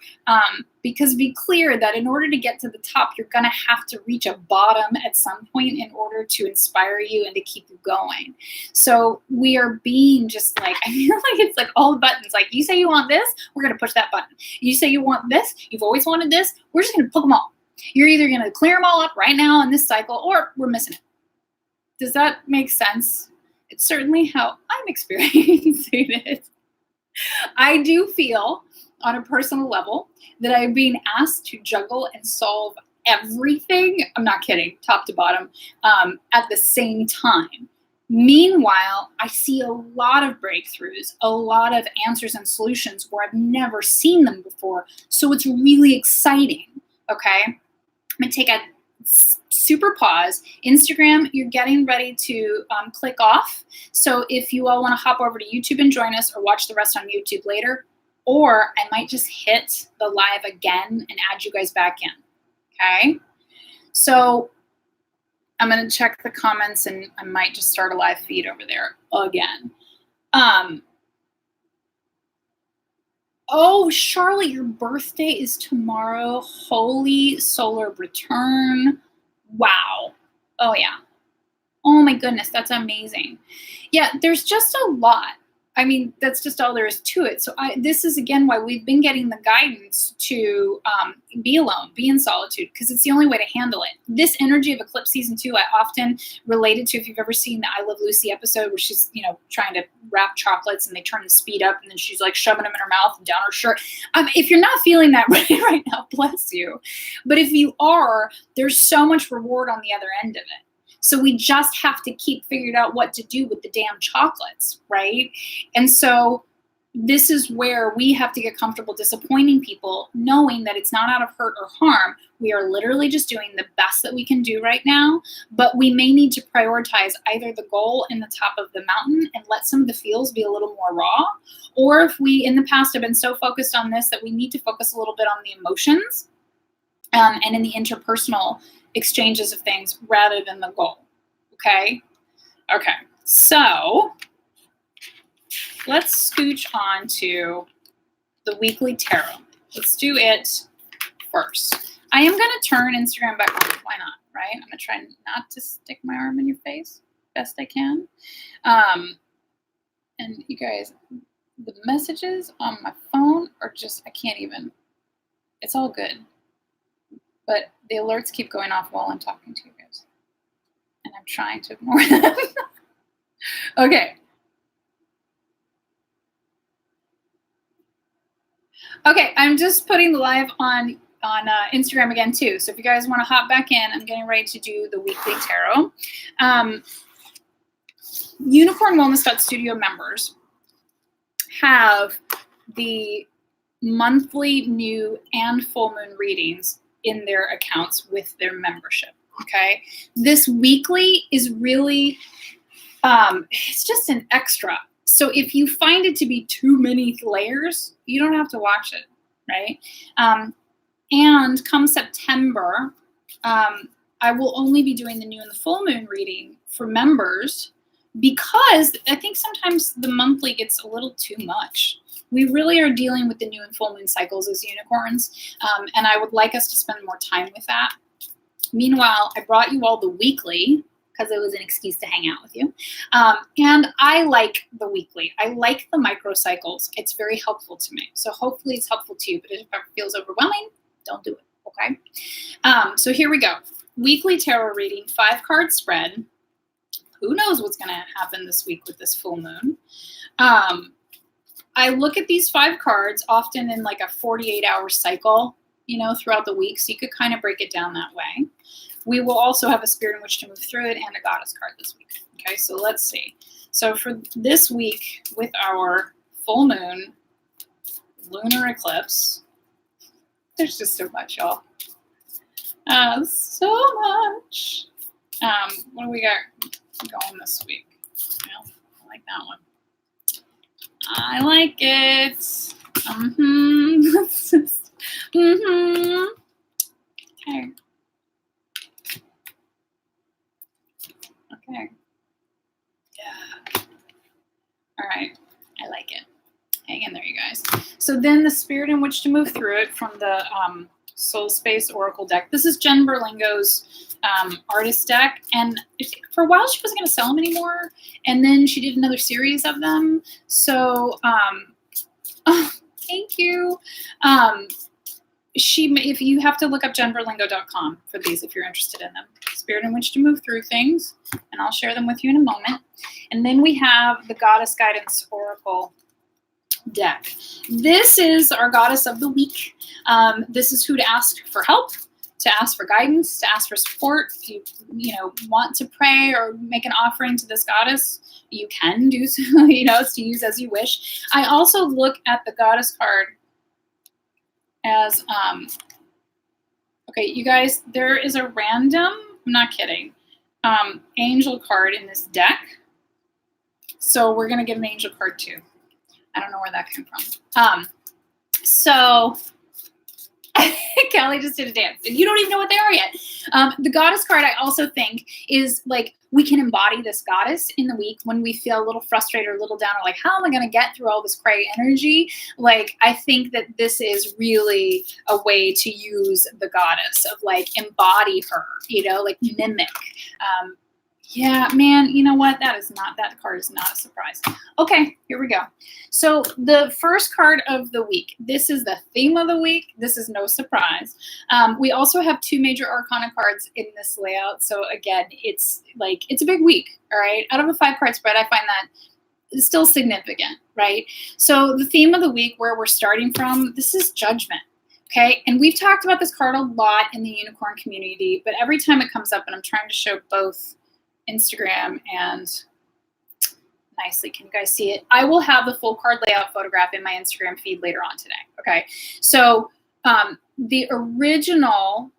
because be clear that in order to get to the top, you're going to have to reach a bottom at some point in order to inspire you and to keep you going. So we are being just like, I feel like it's like all the buttons. Like, you say you want this, we're going to push that button. You say you want this, you've always wanted this, we're just going to poke them all. You're either going to clear them all up right now in this cycle or we're missing it. Does that make sense? It's certainly how I'm experiencing it. I do feel on a personal level that I'm being asked to juggle and solve everything. I'm not kidding, top to bottom, at the same time. Meanwhile, I see a lot of breakthroughs, a lot of answers and solutions where I've never seen them before. So it's really exciting. Okay. I'm going to take a super pause. Instagram, you're getting ready to click off. So if you all want to hop over to YouTube and join us or watch the rest on YouTube later, or I might just hit the live again and add you guys back in. Okay. So I'm going to check the comments and I might just start a live feed over there again. Oh, Charlotte, your birthday is tomorrow. Holy solar return. Wow. Oh, yeah. Oh, my goodness. That's amazing. Yeah, there's just a lot. I mean, that's just all there is to it. So this is, again, why we've been getting the guidance to be alone, be in solitude, because it's the only way to handle it. This energy of Eclipse Season 2, I often related to, if you've ever seen the I Love Lucy episode where she's, trying to wrap chocolates and they turn the speed up and then she's like shoving them in her mouth and down her shirt. If you're not feeling that right now, bless you. But if you are, there's so much reward on the other end of it. So we just have to keep figuring out what to do with the damn chocolates, right? And so this is where we have to get comfortable disappointing people, knowing that it's not out of hurt or harm. We are literally just doing the best that we can do right now, but we may need to prioritize either the goal in the top of the mountain and let some of the feels be a little more raw, or if we in the past have been so focused on this that we need to focus a little bit on the emotions and in the interpersonal exchanges of things rather than the goal. Okay. So let's scooch on to the weekly tarot. Let's do it first. I am going to turn Instagram back on. Why not? Right? I'm going to try not to stick my arm in your face best I can. And you guys, the messages on my phone are just, I can't even, it's all good. But the alerts keep going off while I'm talking to you guys. And I'm trying to ignore them. Okay. Okay, I'm just putting the live on Instagram again too. So if you guys want to hop back in, I'm getting ready to do the weekly tarot. UnicornWellness.Studio members have the monthly, new, and full moon readings in their accounts with their membership. Okay, this weekly is really, it's just an extra. So if you find it to be too many layers, you don't have to watch it, right? And come September, I will only be doing the new and the full moon reading for members because I think sometimes the monthly gets a little too much. We really are dealing with the new and full moon cycles as unicorns, and I would like us to spend more time with that. Meanwhile, I brought you all the weekly because it was an excuse to hang out with you. And I like the weekly. I like the microcycles. It's very helpful to me. So hopefully it's helpful to you, but if it feels overwhelming, don't do it, okay? So here we go. Weekly tarot reading, 5-card spread. Who knows what's going to happen this week with this full moon? I look at these 5 cards often in like a 48-hour cycle, throughout the week. So you could kind of break it down that way. We will also have a spirit in which to move through it and a goddess card this week. Okay, so let's see. So for this week with our full moon, lunar eclipse, there's just so much, y'all. So much. What do we got going this week? Well, I like that one. I like it. Okay. Okay. Yeah. All right. I like it. Hang in there, you guys. So then the spirit in which to move through it from the Soul Space Oracle deck. This is Jen Berlingo's artist deck. And for a while, she wasn't going to sell them anymore. And then she did another series of them. So, oh, thank you. If you have to look up jenberlingo.com for these if you're interested in them. Spirit in which to move through things, and I'll share them with you in a moment. And then we have the Goddess Guidance Oracle deck. This is our goddess of the week. This is who to ask for help, to ask for guidance, to ask for support. If you want to pray or make an offering to this goddess, you can do so. It's to use as you wish. I also look at the goddess card as okay, you guys, there is a random, I'm not kidding, angel card in this deck. So we're going to get an angel card too. I don't know where that came from. So Kelly just did a dance, and you don't even know what they are yet. The goddess card, I also think, is like we can embody this goddess in the week when we feel a little frustrated or a little down, or like, how am I going to get through all this cray energy? Like, I think that this is really a way to use the goddess of like embody her, like mimic. Yeah, man, you know what? That card is not a surprise. Okay, here we go. So the first card of the week, this is the theme of the week. This is no surprise. We also have 2 major arcana cards in this layout. So again, it's a big week, all right? Out of a 5-card spread, I find that still significant, right? So the theme of the week, where we're starting from, this is judgment. Okay, and we've talked about this card a lot in the unicorn community, but every time it comes up, and I'm trying to show both Instagram and nicely, can you guys see it? I will have the full card layout photograph in my Instagram feed later on today. Okay, so the original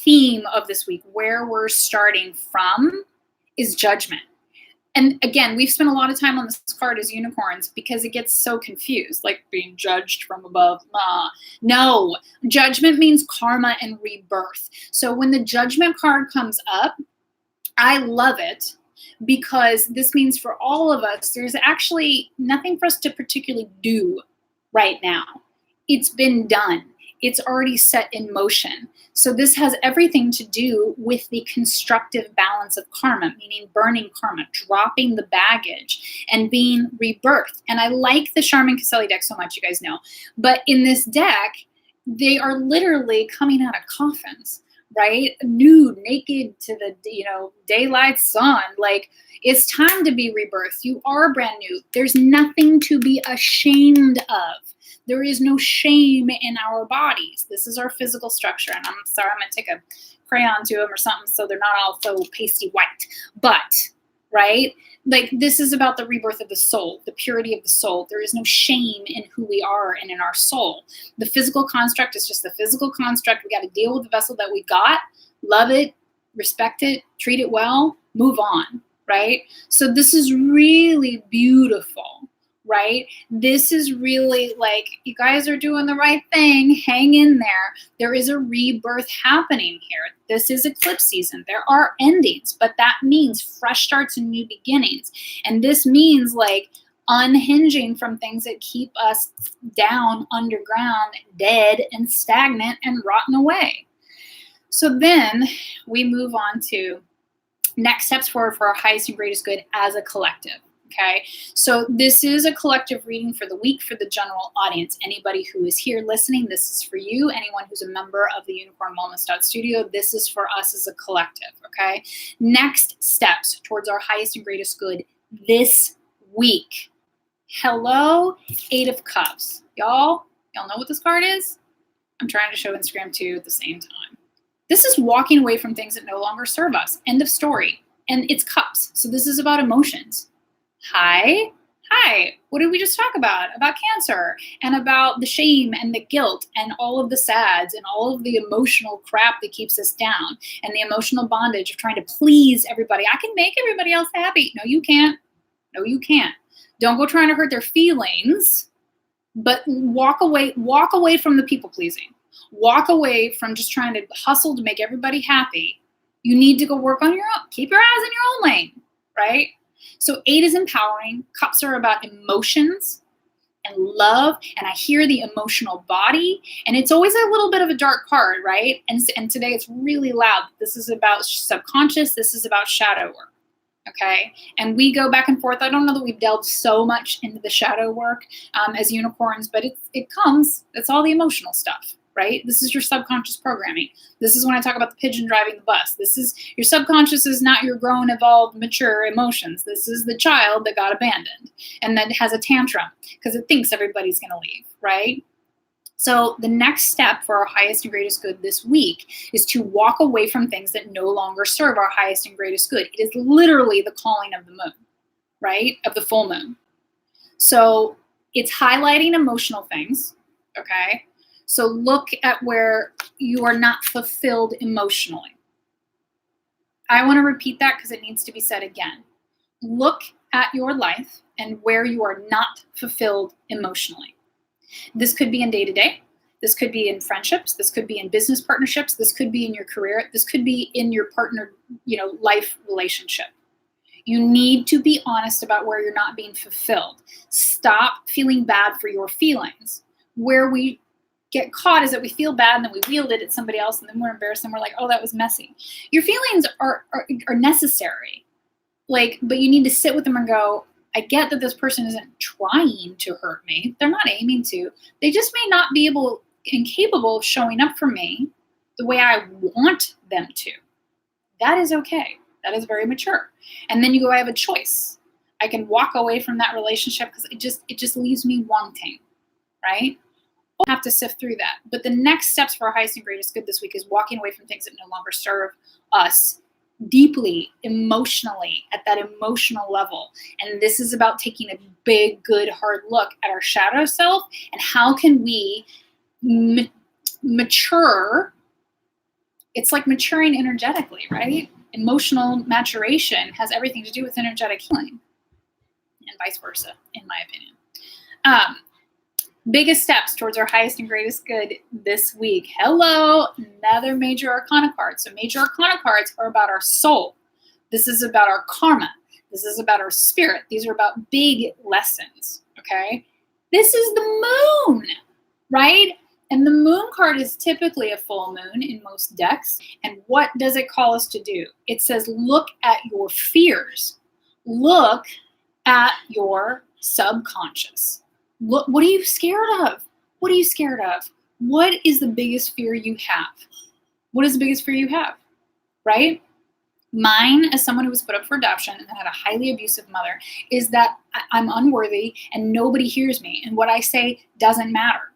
theme of this week, where we're starting from, is judgment. And again, we've spent a lot of time on this card as unicorns because it gets so confused, like being judged from above. No, judgment means karma and rebirth. So when the judgment card comes up, I love it because this means for all of us, there's actually nothing for us to particularly do right now. It's been done. It's already set in motion. So this has everything to do with the constructive balance of karma, meaning burning karma, dropping the baggage, and being rebirthed. And I like the Charmin Caselli deck so much, you guys know. But in this deck, they are literally coming out of coffins. Right? Nude, naked to the, daylight sun. Like, it's time to be rebirthed. You are brand new. There's nothing to be ashamed of. There is no shame in our bodies. This is our physical structure. And I'm sorry, I'm going to take a crayon to them or something so they're not all so pasty white. But, right? This is about the rebirth of the soul, the purity of the soul. There is no shame in who we are and in our soul. The physical construct is just the physical construct. We got to deal with the vessel that we got, love it, respect it, treat it well, move on, right? So this is really beautiful, right? This is really you guys are doing the right thing. Hang in there. There is a rebirth happening here. This is eclipse season. There are endings, but that means fresh starts and new beginnings. And this means unhinging from things that keep us down, underground, dead and stagnant and rotten away. So then we move on to next steps forward for our highest and greatest good as a collective. Okay, so this is a collective reading for the week for the general audience. Anybody who is here listening, this is for you. Anyone who's a member of the UnicornWellness.Studio, this is for us as a collective. Okay, next steps towards our highest and greatest good this week. Hello, 8 of Cups. Y'all know what this card is? I'm trying to show Instagram too at the same time. This is walking away from things that no longer serve us. End of story. And it's cups. So this is about emotions. Hi, what did we just talk about? About Cancer and about the shame and the guilt and all of the sads and all of the emotional crap that keeps us down and the emotional bondage of trying to please everybody. I can make everybody else happy. No, you can't. No, you can't. Don't go trying to hurt their feelings, but walk away from the people pleasing. Walk away from just trying to hustle to make everybody happy. You need to go work on your own. Keep your eyes in your own lane, right? So 8 is empowering. Cups are about emotions and love. And I hear the emotional body. And it's always a little bit of a dark card, right? And today it's really loud. This is about subconscious. This is about shadow work. Okay. And we go back and forth. I don't know that we've delved so much into the shadow work as unicorns, but it comes. It's all the emotional stuff. right? This is your subconscious programming. This is when I talk about the pigeon driving the bus. This is your subconscious is not your grown, evolved, mature emotions. This is the child that got abandoned and that has a tantrum because it thinks everybody's going to leave, right? So the next step for our highest and greatest good this week is to walk away from things that no longer serve our highest and greatest good. It is literally the calling of the moon, right? Of the full moon. So it's highlighting emotional things, okay? So look at where you are not fulfilled emotionally. I want to repeat that because it needs to be said again. Look at your life and where you are not fulfilled emotionally. This could be in day-to-day. This could be in friendships. This could be in business partnerships. This could be in your career. This could be in your partner, life relationship. You need to be honest about where you're not being fulfilled. Stop feeling bad for your feelings. Where we get caught is that we feel bad and then we wield it at somebody else and then we're embarrassed and we're like, oh, that was messy. Your feelings are necessary. But you need to sit with them and go, I get that this person isn't trying to hurt me. They're not aiming to. They just may not be able and capable of showing up for me the way I want them to. That is okay. That is very mature. And then you go, I have a choice. I can walk away from that relationship because it just leaves me wanting, right? We'll have to sift through that. But the next steps for our highest and greatest good this week is walking away from things that no longer serve us deeply, emotionally, at that emotional level. And this is about taking a big, good, hard look at our shadow self and how can we mature. It's like maturing energetically, right? Emotional maturation has everything to do with energetic healing and vice versa, in my opinion. Biggest steps towards our highest and greatest good this week. Hello, another major arcana card. So major arcana cards are about our soul. This is about our karma. This is about our spirit. These are about big lessons, okay? This is the moon, right? And the moon card is typically a full moon in most decks. And what does it call us to do? It says, look at your fears. Look at your subconscious. Look, what are you scared of? What are you scared of? What is the biggest fear you have? What is the biggest fear you have, right? Mine, as someone who was put up for adoption and had a highly abusive mother, is that I'm unworthy and nobody hears me. And what I say doesn't matter.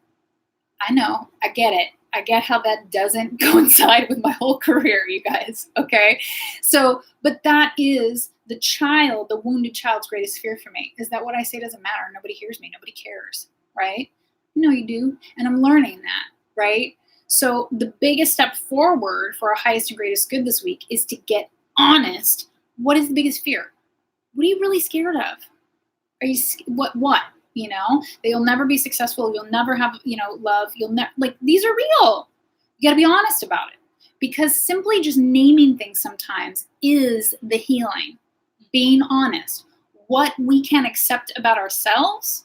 I know, I get it. I get how that doesn't coincide with my whole career, you guys, okay? So, but that is the wounded child's greatest fear for me, is that what I say doesn't matter. Nobody hears me. Nobody cares, right? You do. And I'm learning that, right? So the biggest step forward for our highest and greatest good this week is to get honest. What is the biggest fear? What are you really scared of? Are you, what? That you'll never be successful. You'll never have, love. You'll never, these are real. You got to be honest about it, because simply just naming things sometimes is the healing. Being honest. What we can accept about ourselves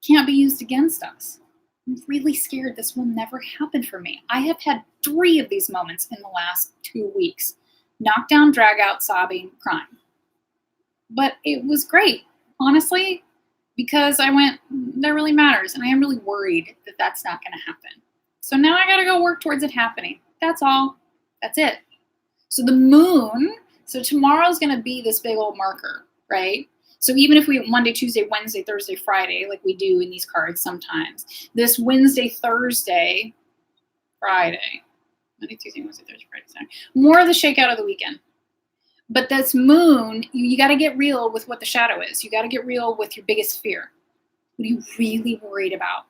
can't be used against us. I'm really scared this will never happen for me. I have had 3 of these moments in the last 2 weeks. Knockdown, drag out, sobbing, crying. But it was great, honestly, because I went, that really matters. And I am really worried that that's not going to happen. So now I got to go work towards it happening. That's all. That's it. So the moon, so tomorrow's going to be this big old marker, right? So even if we Monday, Tuesday, Wednesday, Thursday, Friday, like we do in these cards sometimes, this Wednesday, Thursday, Friday, Monday, Tuesday, Wednesday, Thursday, Friday, Saturday, more of the shakeout of the weekend. But this moon, you got to get real with what the shadow is. You got to get real with your biggest fear. What are you really worried about?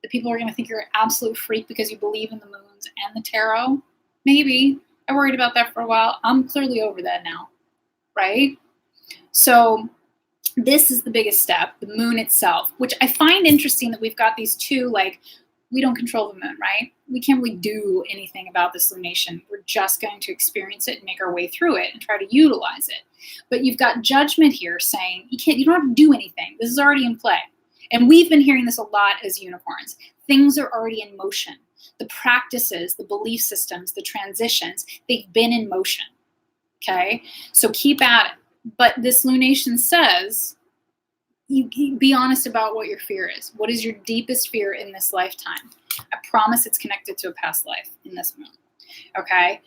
That people are going to think you're an absolute freak because you believe in the moons and the tarot? Maybe. I worried about that for a while. I'm clearly over that now, right? So this is the biggest step, the moon itself, which I find interesting that we've got these two, we don't control the moon, right? We can't really do anything about this lunation. We're just going to experience it and make our way through it and try to utilize it. But you've got judgment here saying you don't have to do anything. This is already in play. And we've been hearing this a lot as unicorns. Things are already in motion. The practices, the belief systems, the transitions, they've been in motion, okay? So keep at it. But this lunation says, you be honest about what your fear is. What is your deepest fear in this lifetime? I promise it's connected to a past life in this moon. Okay?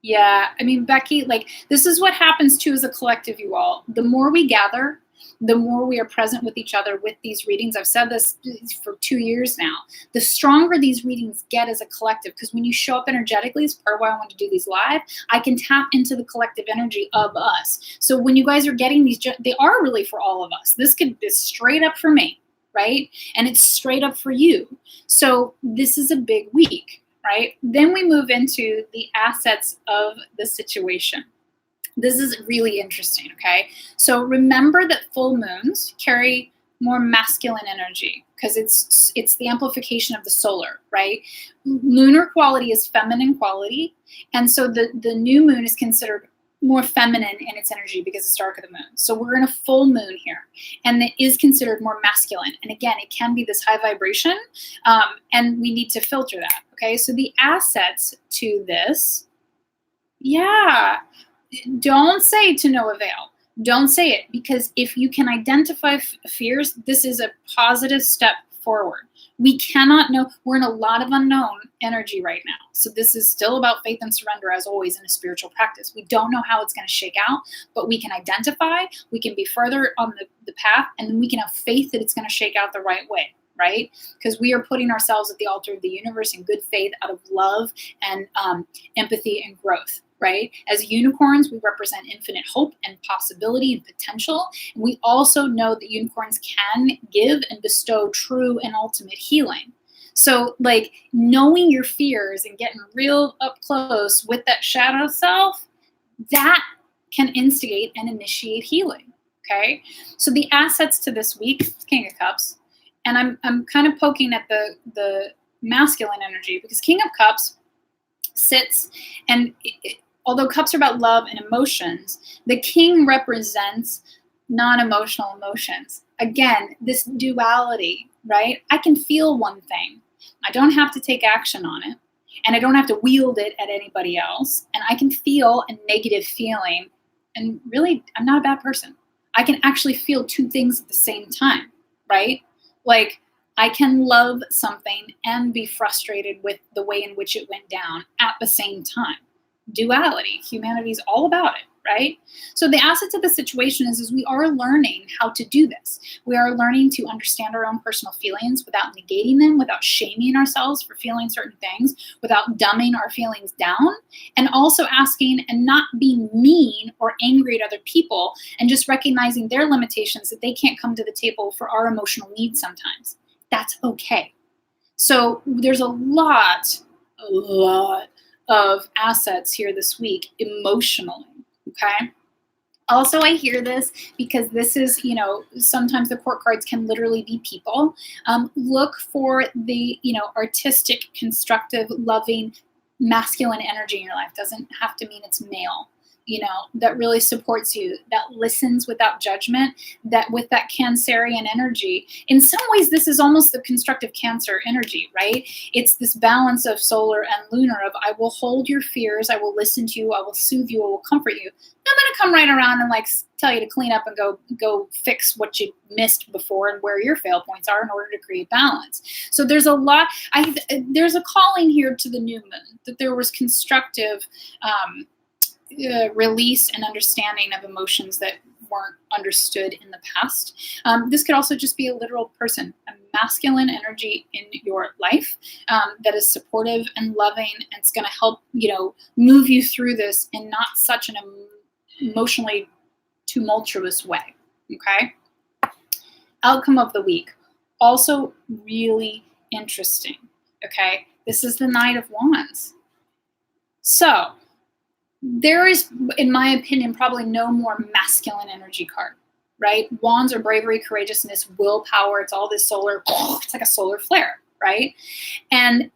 Yeah, I mean, Becky, like, this is what happens too as a collective, you all. The more we gather, the more we are present with each other with these readings. I've said this for 2 years now. The stronger these readings get as a collective, because when you show up energetically, it's part of why I want to do these live, I can tap into the collective energy of us. So when you guys are getting these, they are really for all of us. This is straight up for me, right? And it's straight up for you. So this is a big week, right? Then we move into the assets of the situation. This is really interesting, okay? So remember that full moons carry more masculine energy because it's the amplification of the solar, right? Lunar quality is feminine quality, and so the new moon is considered more feminine in its energy because it's dark of the moon. So we're in a full moon here, and it is considered more masculine. And again, it can be this high vibration, and we need to filter that, okay? So the assets to this, yeah, don't say to no avail. Don't say it, because if you can identify fears, this is a positive step forward. We cannot know. We're in a lot of unknown energy right now. So this is still about faith and surrender, as always, in a spiritual practice. We don't know how it's going to shake out, but we can identify, we can be further on the path, and then we can have faith that it's going to shake out the right way, right? Because we are putting ourselves at the altar of the universe in good faith out of love and empathy and growth. Right? As unicorns, we represent infinite hope and possibility and potential. And we also know that unicorns can give and bestow true and ultimate healing. So, like, knowing your fears and getting real up close with that shadow self, that can instigate and initiate healing. Okay? So the assets to this week, King of Cups, and I'm kind of poking at the masculine energy, because King of Cups sits, and although cups are about love and emotions, the king represents non-emotional emotions. Again, this duality, right? I can feel one thing. I don't have to take action on it, and I don't have to wield it at anybody else. And I can feel a negative feeling, and really, I'm not a bad person. I can actually feel two things at the same time, right? Like, I can love something and be frustrated with the way in which it went down at the same time. Duality. Humanity is all about it, right? So the assets of the situation is we are learning how to do this. We are learning to understand our own personal feelings without negating them, without shaming ourselves for feeling certain things, without dumbing our feelings down, and also asking and not being mean or angry at other people, and just recognizing their limitations, that they can't come to the table for our emotional needs sometimes. That's okay. So there's a lot of assets here this week emotionally, okay? Also, I hear this because this is, sometimes the court cards can literally be people. Look for the, artistic, constructive, loving, masculine energy in your life. Doesn't have to mean it's male. That really supports you, that listens without judgment, that with that Cancerian energy. In some ways, this is almost the constructive Cancer energy, right? It's this balance of solar and lunar of, I will hold your fears, I will listen to you, I will soothe you, I will comfort you. I'm going to come right around and tell you to clean up and go fix what you missed before and where your fail points are in order to create balance. So there's a lot, there's a calling here to the new moon, that there was constructive release and understanding of emotions that weren't understood in the past. This could also just be a literal person, a masculine energy in your life that is supportive and loving, and it's going to help, move you through this in not such an emotionally tumultuous way. Okay. Outcome of the week. Also really interesting. Okay. This is the Knight of Wands. So there is, in my opinion, probably no more masculine energy card, right? Wands are bravery, courageousness, willpower. It's all this solar, it's like a solar flare, right? And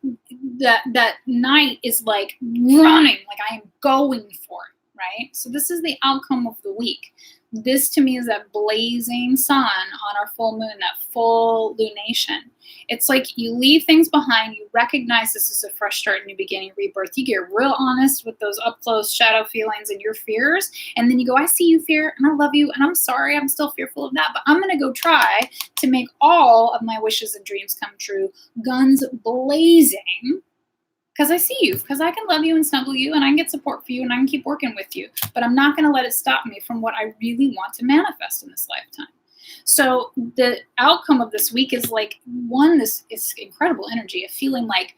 that Knight is like running, like I am going for it, right? So this is the outcome of the week. This to me is that blazing sun on our full moon, that full lunation. It's like you leave things behind, you recognize this is a fresh start, new beginning, rebirth. You get real honest with those up close shadow feelings and your fears. And then you go, I see you, fear, and I love you, and I'm sorry, I'm still fearful of that, but I'm going to go try to make all of my wishes and dreams come true, guns blazing. Because I see you, because I can love you and snuggle you, and I can get support for you, and I can keep working with you. But I'm not going to let it stop me from what I really want to manifest in this lifetime. So the outcome of this week is like, one, this is incredible energy of feeling like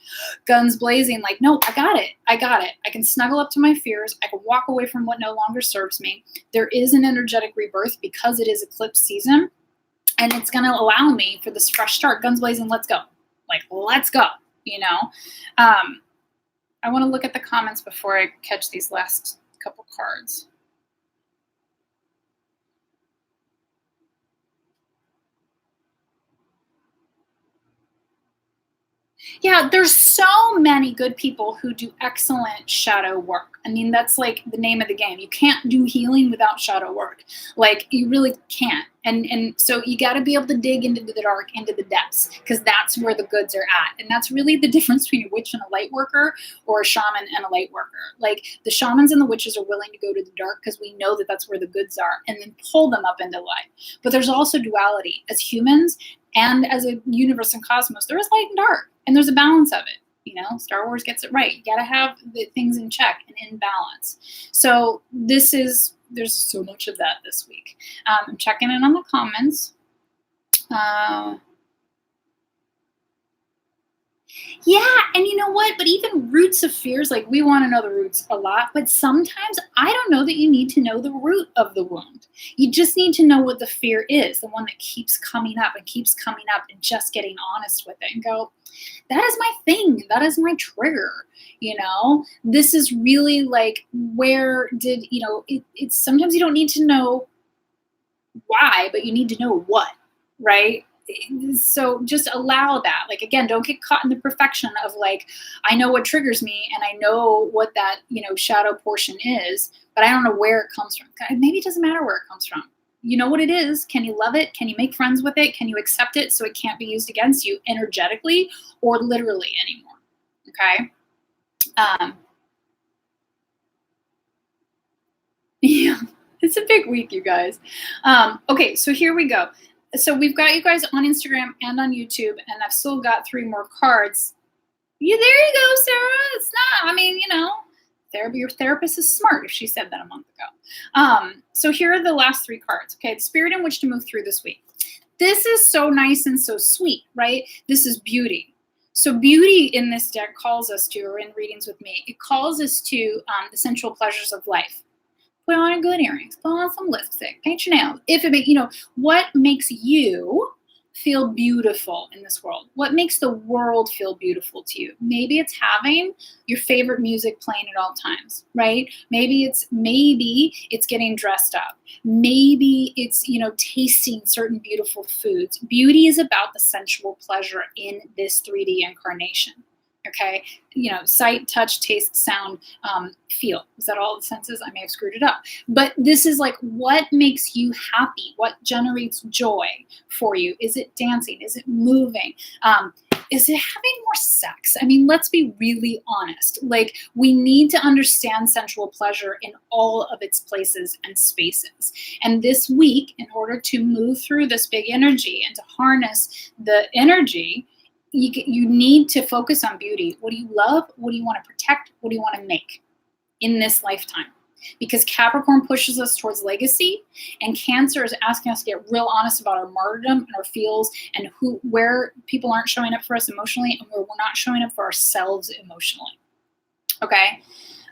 guns blazing, like, no, I got it. I got it. I can snuggle up to my fears. I can walk away from what no longer serves me. There is an energetic rebirth because it is eclipse season, and it's going to allow me for this fresh start. Guns blazing, let's go. Like, let's go, you know? I want to look at the comments before I catch these last couple cards. Yeah, there's so many good people who do excellent shadow work. I mean, that's like the name of the game. You can't do healing without shadow work. Like, you really can't. And so you got to be able to dig into the dark, into the depths, because that's where the goods are at. And that's really the difference between a witch and a light worker, or a shaman and a light worker. Like, the shamans and the witches are willing to go to the dark because we know that that's where the goods are, and then pull them up into light. But there's also duality. As humans and as a universe and cosmos, there is light and dark, and there's a balance of it. You know, Star Wars gets it right. You got to have the things in check and in balance. So there's so much of that this week. I'm checking in on the comments. Yeah, and you know what? But even roots of fears, like, we want to know the roots a lot, but sometimes I don't know that you need to know the root of the wound. You just need to know what the fear is, the one that keeps coming up and keeps coming up, and just getting honest with it and go, that is my thing. That is my trigger. You know, this is really like, where did, you know, it's sometimes you don't need to know why, but you need to know what, right? So just allow that. Like, again, don't get caught in the perfection of like, I know what triggers me and I know what that, you know, shadow portion is, but I don't know where it comes from. Maybe it doesn't matter where it comes from. You know what it is. Can you love it? Can you make friends with it? Can you accept it so it can't be used against you energetically or literally anymore? Okay. Yeah, it's a big week, you guys. Okay, so here we go. So we've got you guys on Instagram and on YouTube, and I've still got 3 more cards. Yeah, there you go, Sarah. It's not, I mean, you know, your therapist is smart if she said that a month ago. So here are the last 3 cards, okay? The spirit in which to move through this week. This is so nice and so sweet, right? This is beauty. So beauty in this deck calls us to, or in readings with me, it calls us to the sensual pleasures of life. Put on good earrings, put on some lipstick, paint your nails. If it, you know, what makes you feel beautiful in this world? What makes the world feel beautiful to you? Maybe it's having your favorite music playing at all times, right? Maybe it's getting dressed up. Maybe it's, you know, tasting certain beautiful foods. Beauty is about the sensual pleasure in this 3D incarnation. Okay, you know, sight, touch, taste, sound, feel. Is that all the senses? I may have screwed it up. But this is like, what makes you happy? What generates joy for you? Is it dancing? Is it moving? Is it having more sex? I mean, let's be really honest. Like, we need to understand sensual pleasure in all of its places and spaces. And this week, in order to move through this big energy and to harness the energy, you need to focus on beauty. What do you love? What do you want to protect? What do you want to make in this lifetime? Because Capricorn pushes us towards legacy, and Cancer is asking us to get real honest about our martyrdom and our feels, and where people aren't showing up for us emotionally, and where we're not showing up for ourselves emotionally. Okay?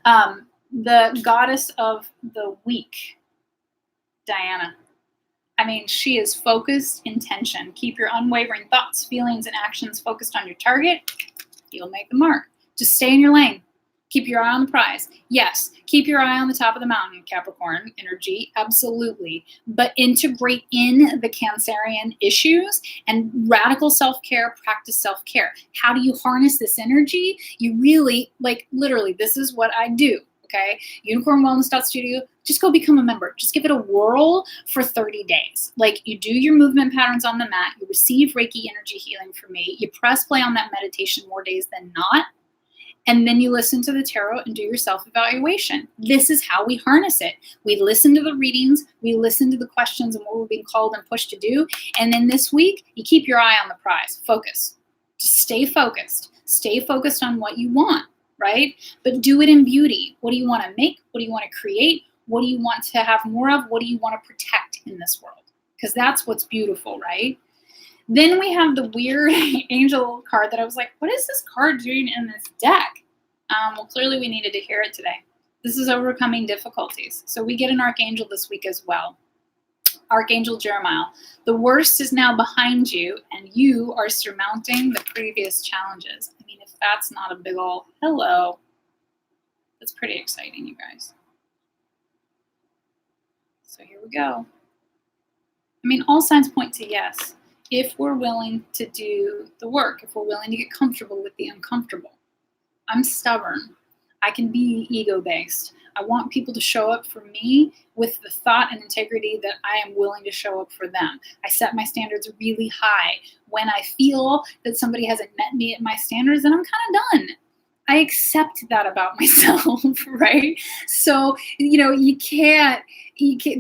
The goddess of the week, Diana. I mean, she is focused intention. Keep your unwavering thoughts, feelings, and actions focused on your target. You'll make the mark. Just stay in your lane. Keep your eye on the prize. Yes, keep your eye on the top of the mountain, Capricorn energy, absolutely. But integrate in the Cancerian issues and radical self-care, practice self-care. How do you harness this energy? You really, like, literally, this is what I do. okay? UnicornWellness.Studio, just go become a member. Just give it a whirl for 30 days. Like, you do your movement patterns on the mat, you receive Reiki energy healing from me, you press play on that meditation more days than not, and then you listen to the tarot and do your self-evaluation. This is how we harness it. We listen to the readings, we listen to the questions and what we're being called and pushed to do, and then this week, you keep your eye on the prize. Focus. Just stay focused. Stay focused on what you want, right? But do it in beauty. What do you want to make? What do you want to create? What do you want to have more of? What do you want to protect in this world? Because that's what's beautiful, right? Then we have the weird angel card that I was like, what is this card doing in this deck? Well, clearly we needed to hear it today. This is overcoming difficulties. So we get an archangel this week as well. Archangel Jeremiah. The worst is now behind you, and you are surmounting the previous challenges. I mean, if that's not a big ol' hello, that's pretty exciting, you guys. So here we go. I mean, all signs point to yes, if we're willing to do the work, if we're willing to get comfortable with the uncomfortable. I'm stubborn. I can be ego-based. I want people to show up for me with the thought and integrity that I am willing to show up for them. I set my standards really high. When I feel that somebody hasn't met me at my standards, then I'm kind of done. I accept that about myself, right? So, you can't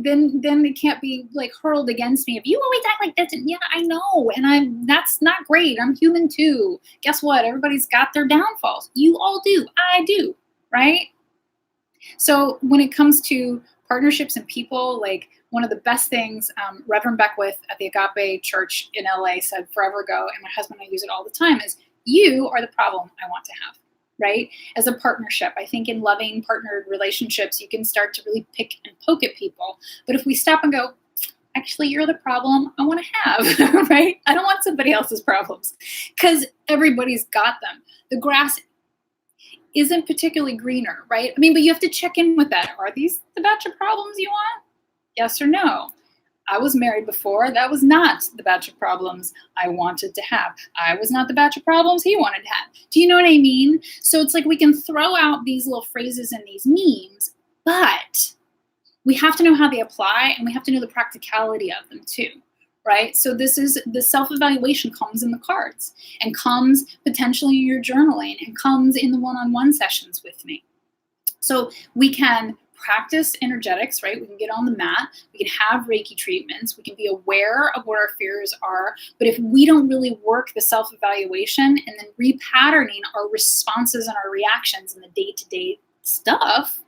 then it can't be like hurled against me. If you always act like this, and yeah, I know, and that's not great. I'm human too. Guess what? Everybody's got their downfalls. You all do. I do, right? So when it comes to partnerships and people, like one of the best things Reverend Beckwith at the Agape Church in LA said forever ago, and my husband and I use it all the time, is you are the problem I want to have. Right? As a partnership, I think in loving partnered relationships, you can start to really pick and poke at people. But if we stop and go, actually, you're the problem I want to have, right? I don't want somebody else's problems, because everybody's got them. The grass isn't particularly greener, right? I mean, but you have to check in with that. Are these the batch of problems you want? Yes or no? I was married before. That was not the batch of problems I wanted to have. I was not the batch of problems he wanted to have. Do you know what I mean? So it's like we can throw out these little phrases and these memes, but we have to know how they apply, and we have to know the practicality of them too, right? So the self-evaluation comes in the cards, and comes potentially in your journaling, and comes in the one-on-one sessions with me. So we can practice energetics, right? We can get on the mat, we can have Reiki treatments, we can be aware of what our fears are, but if we don't really work the self-evaluation and then repatterning our responses and our reactions in the day-to-day stuff,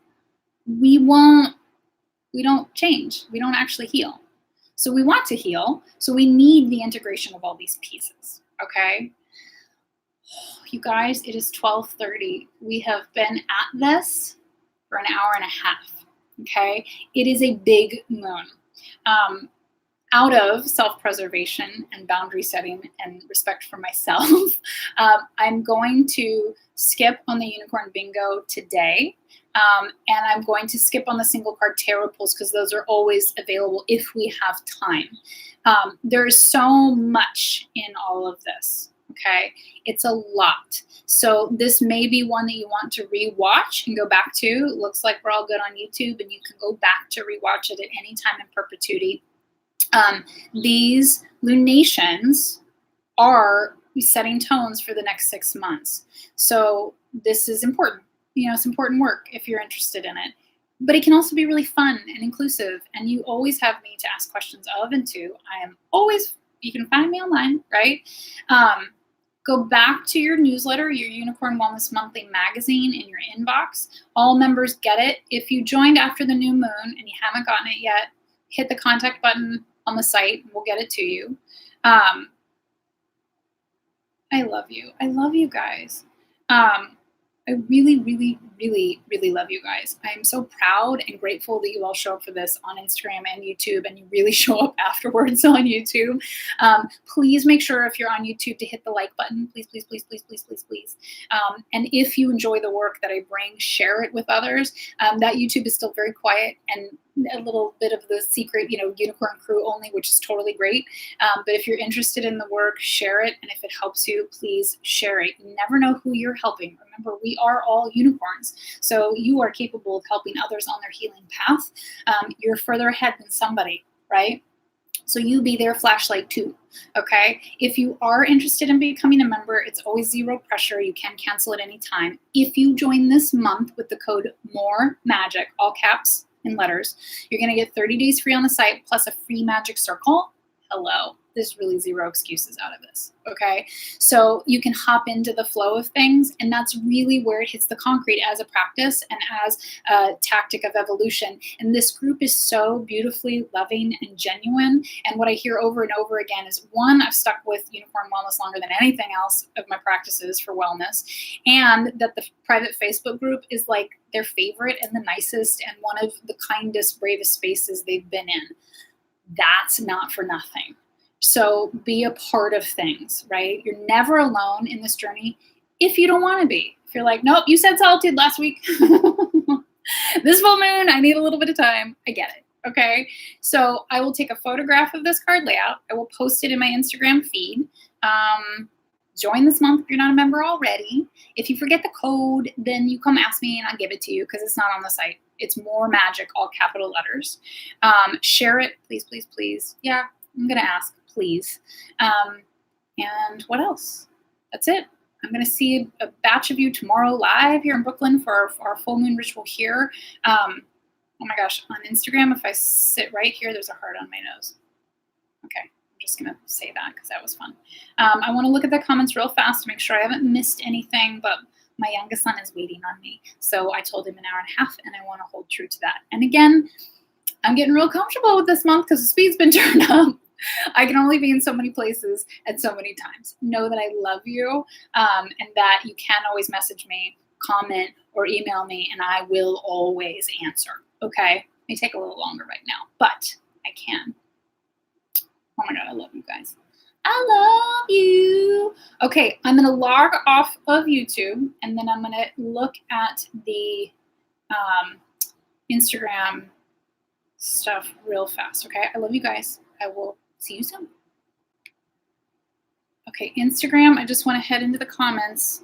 we don't change. We don't actually heal. So we want to heal, so we need the integration of all these pieces, okay? You guys, it is 12:30. We have been at this for an hour and a half, okay? It is a big moon. Out of self-preservation and boundary setting and respect for myself, I'm going to skip on the Unicorn Bingo today, and I'm going to skip on the single card tarot pulls, because those are always available if we have time. There is so much in all of this. Okay, it's a lot. So this may be one that you want to rewatch and go back to. It looks like we're all good on YouTube, and you can go back to rewatch it at any time in perpetuity. These lunations are setting tones for the next 6 months. So this is important. It's important work if you're interested in it. But it can also be really fun and inclusive, and you always have me to ask questions of and to. You can find me online, right? Go back to your newsletter, your Unicorn Wellness Monthly magazine in your inbox. All members get it. If you joined after the new moon and you haven't gotten it yet, hit the contact button on the site and we'll get it to you. I love you. I love you guys. I really, really, really, really love you guys. I am so proud and grateful that you all show up for this on Instagram and YouTube, and you really show up afterwards on YouTube. Please make sure, if you're on YouTube, to hit the like button. Please, please, please, please, please, please, please. And if you enjoy the work that I bring, share it with others. That YouTube is still very quiet, and a little bit of the secret, unicorn crew only, which is totally great. But if you're interested in the work, share it. And if it helps you, please share it. You never know who you're helping. Remember, we are all unicorns. So you are capable of helping others on their healing path. You're further ahead than somebody, right? So you be their flashlight too, okay? If you are interested in becoming a member, it's always zero pressure. You can cancel at any time. If you join this month with the code MOREMAGIC, all caps in letters, you're gonna get 30 days free on the site plus a free magic circle. Hello. There's really zero excuses out of this, okay? So you can hop into the flow of things, and that's really where it hits the concrete as a practice and as a tactic of evolution. And this group is so beautifully loving and genuine. And what I hear over and over again is, one, I've stuck with Unicorn Wellness longer than anything else of my practices for wellness, and that the private Facebook group is like their favorite and the nicest and one of the kindest, bravest spaces they've been in. That's not for nothing. So be a part of things, right? You're never alone in this journey if you don't want to be. If you're like, nope, you said solitude last week. This full moon, I need a little bit of time. I get it, okay? So I will take a photograph of this card layout. I will post it in my Instagram feed. Join this month if you're not a member already. If you forget the code, then you come ask me and I'll give it to you because it's not on the site. It's More Magic, all capital letters. Share it, please, please, please. Yeah, I'm going to ask. Please. And what else? That's it. I'm going to see a batch of you tomorrow live here in Brooklyn for our full moon ritual here. Oh my gosh, on Instagram, if I sit right here, there's a heart on my nose. Okay, I'm just going to say that because that was fun. I want to look at the comments real fast to make sure I haven't missed anything, but my youngest son is waiting on me. So I told him an hour and a half, and I want to hold true to that. And again, I'm getting real comfortable with this month because the speed's been turned up. I can only be in so many places at so many times. Know that I love you and that you can always message me, comment, or email me, and I will always answer, okay? It may take a little longer right now, but I can. Oh my God, I love you guys. I love you. Okay, I'm going to log off of YouTube, and then I'm going to look at the Instagram stuff real fast, okay? I love you guys. I will see you soon. Okay, Instagram, I just want to head into the comments.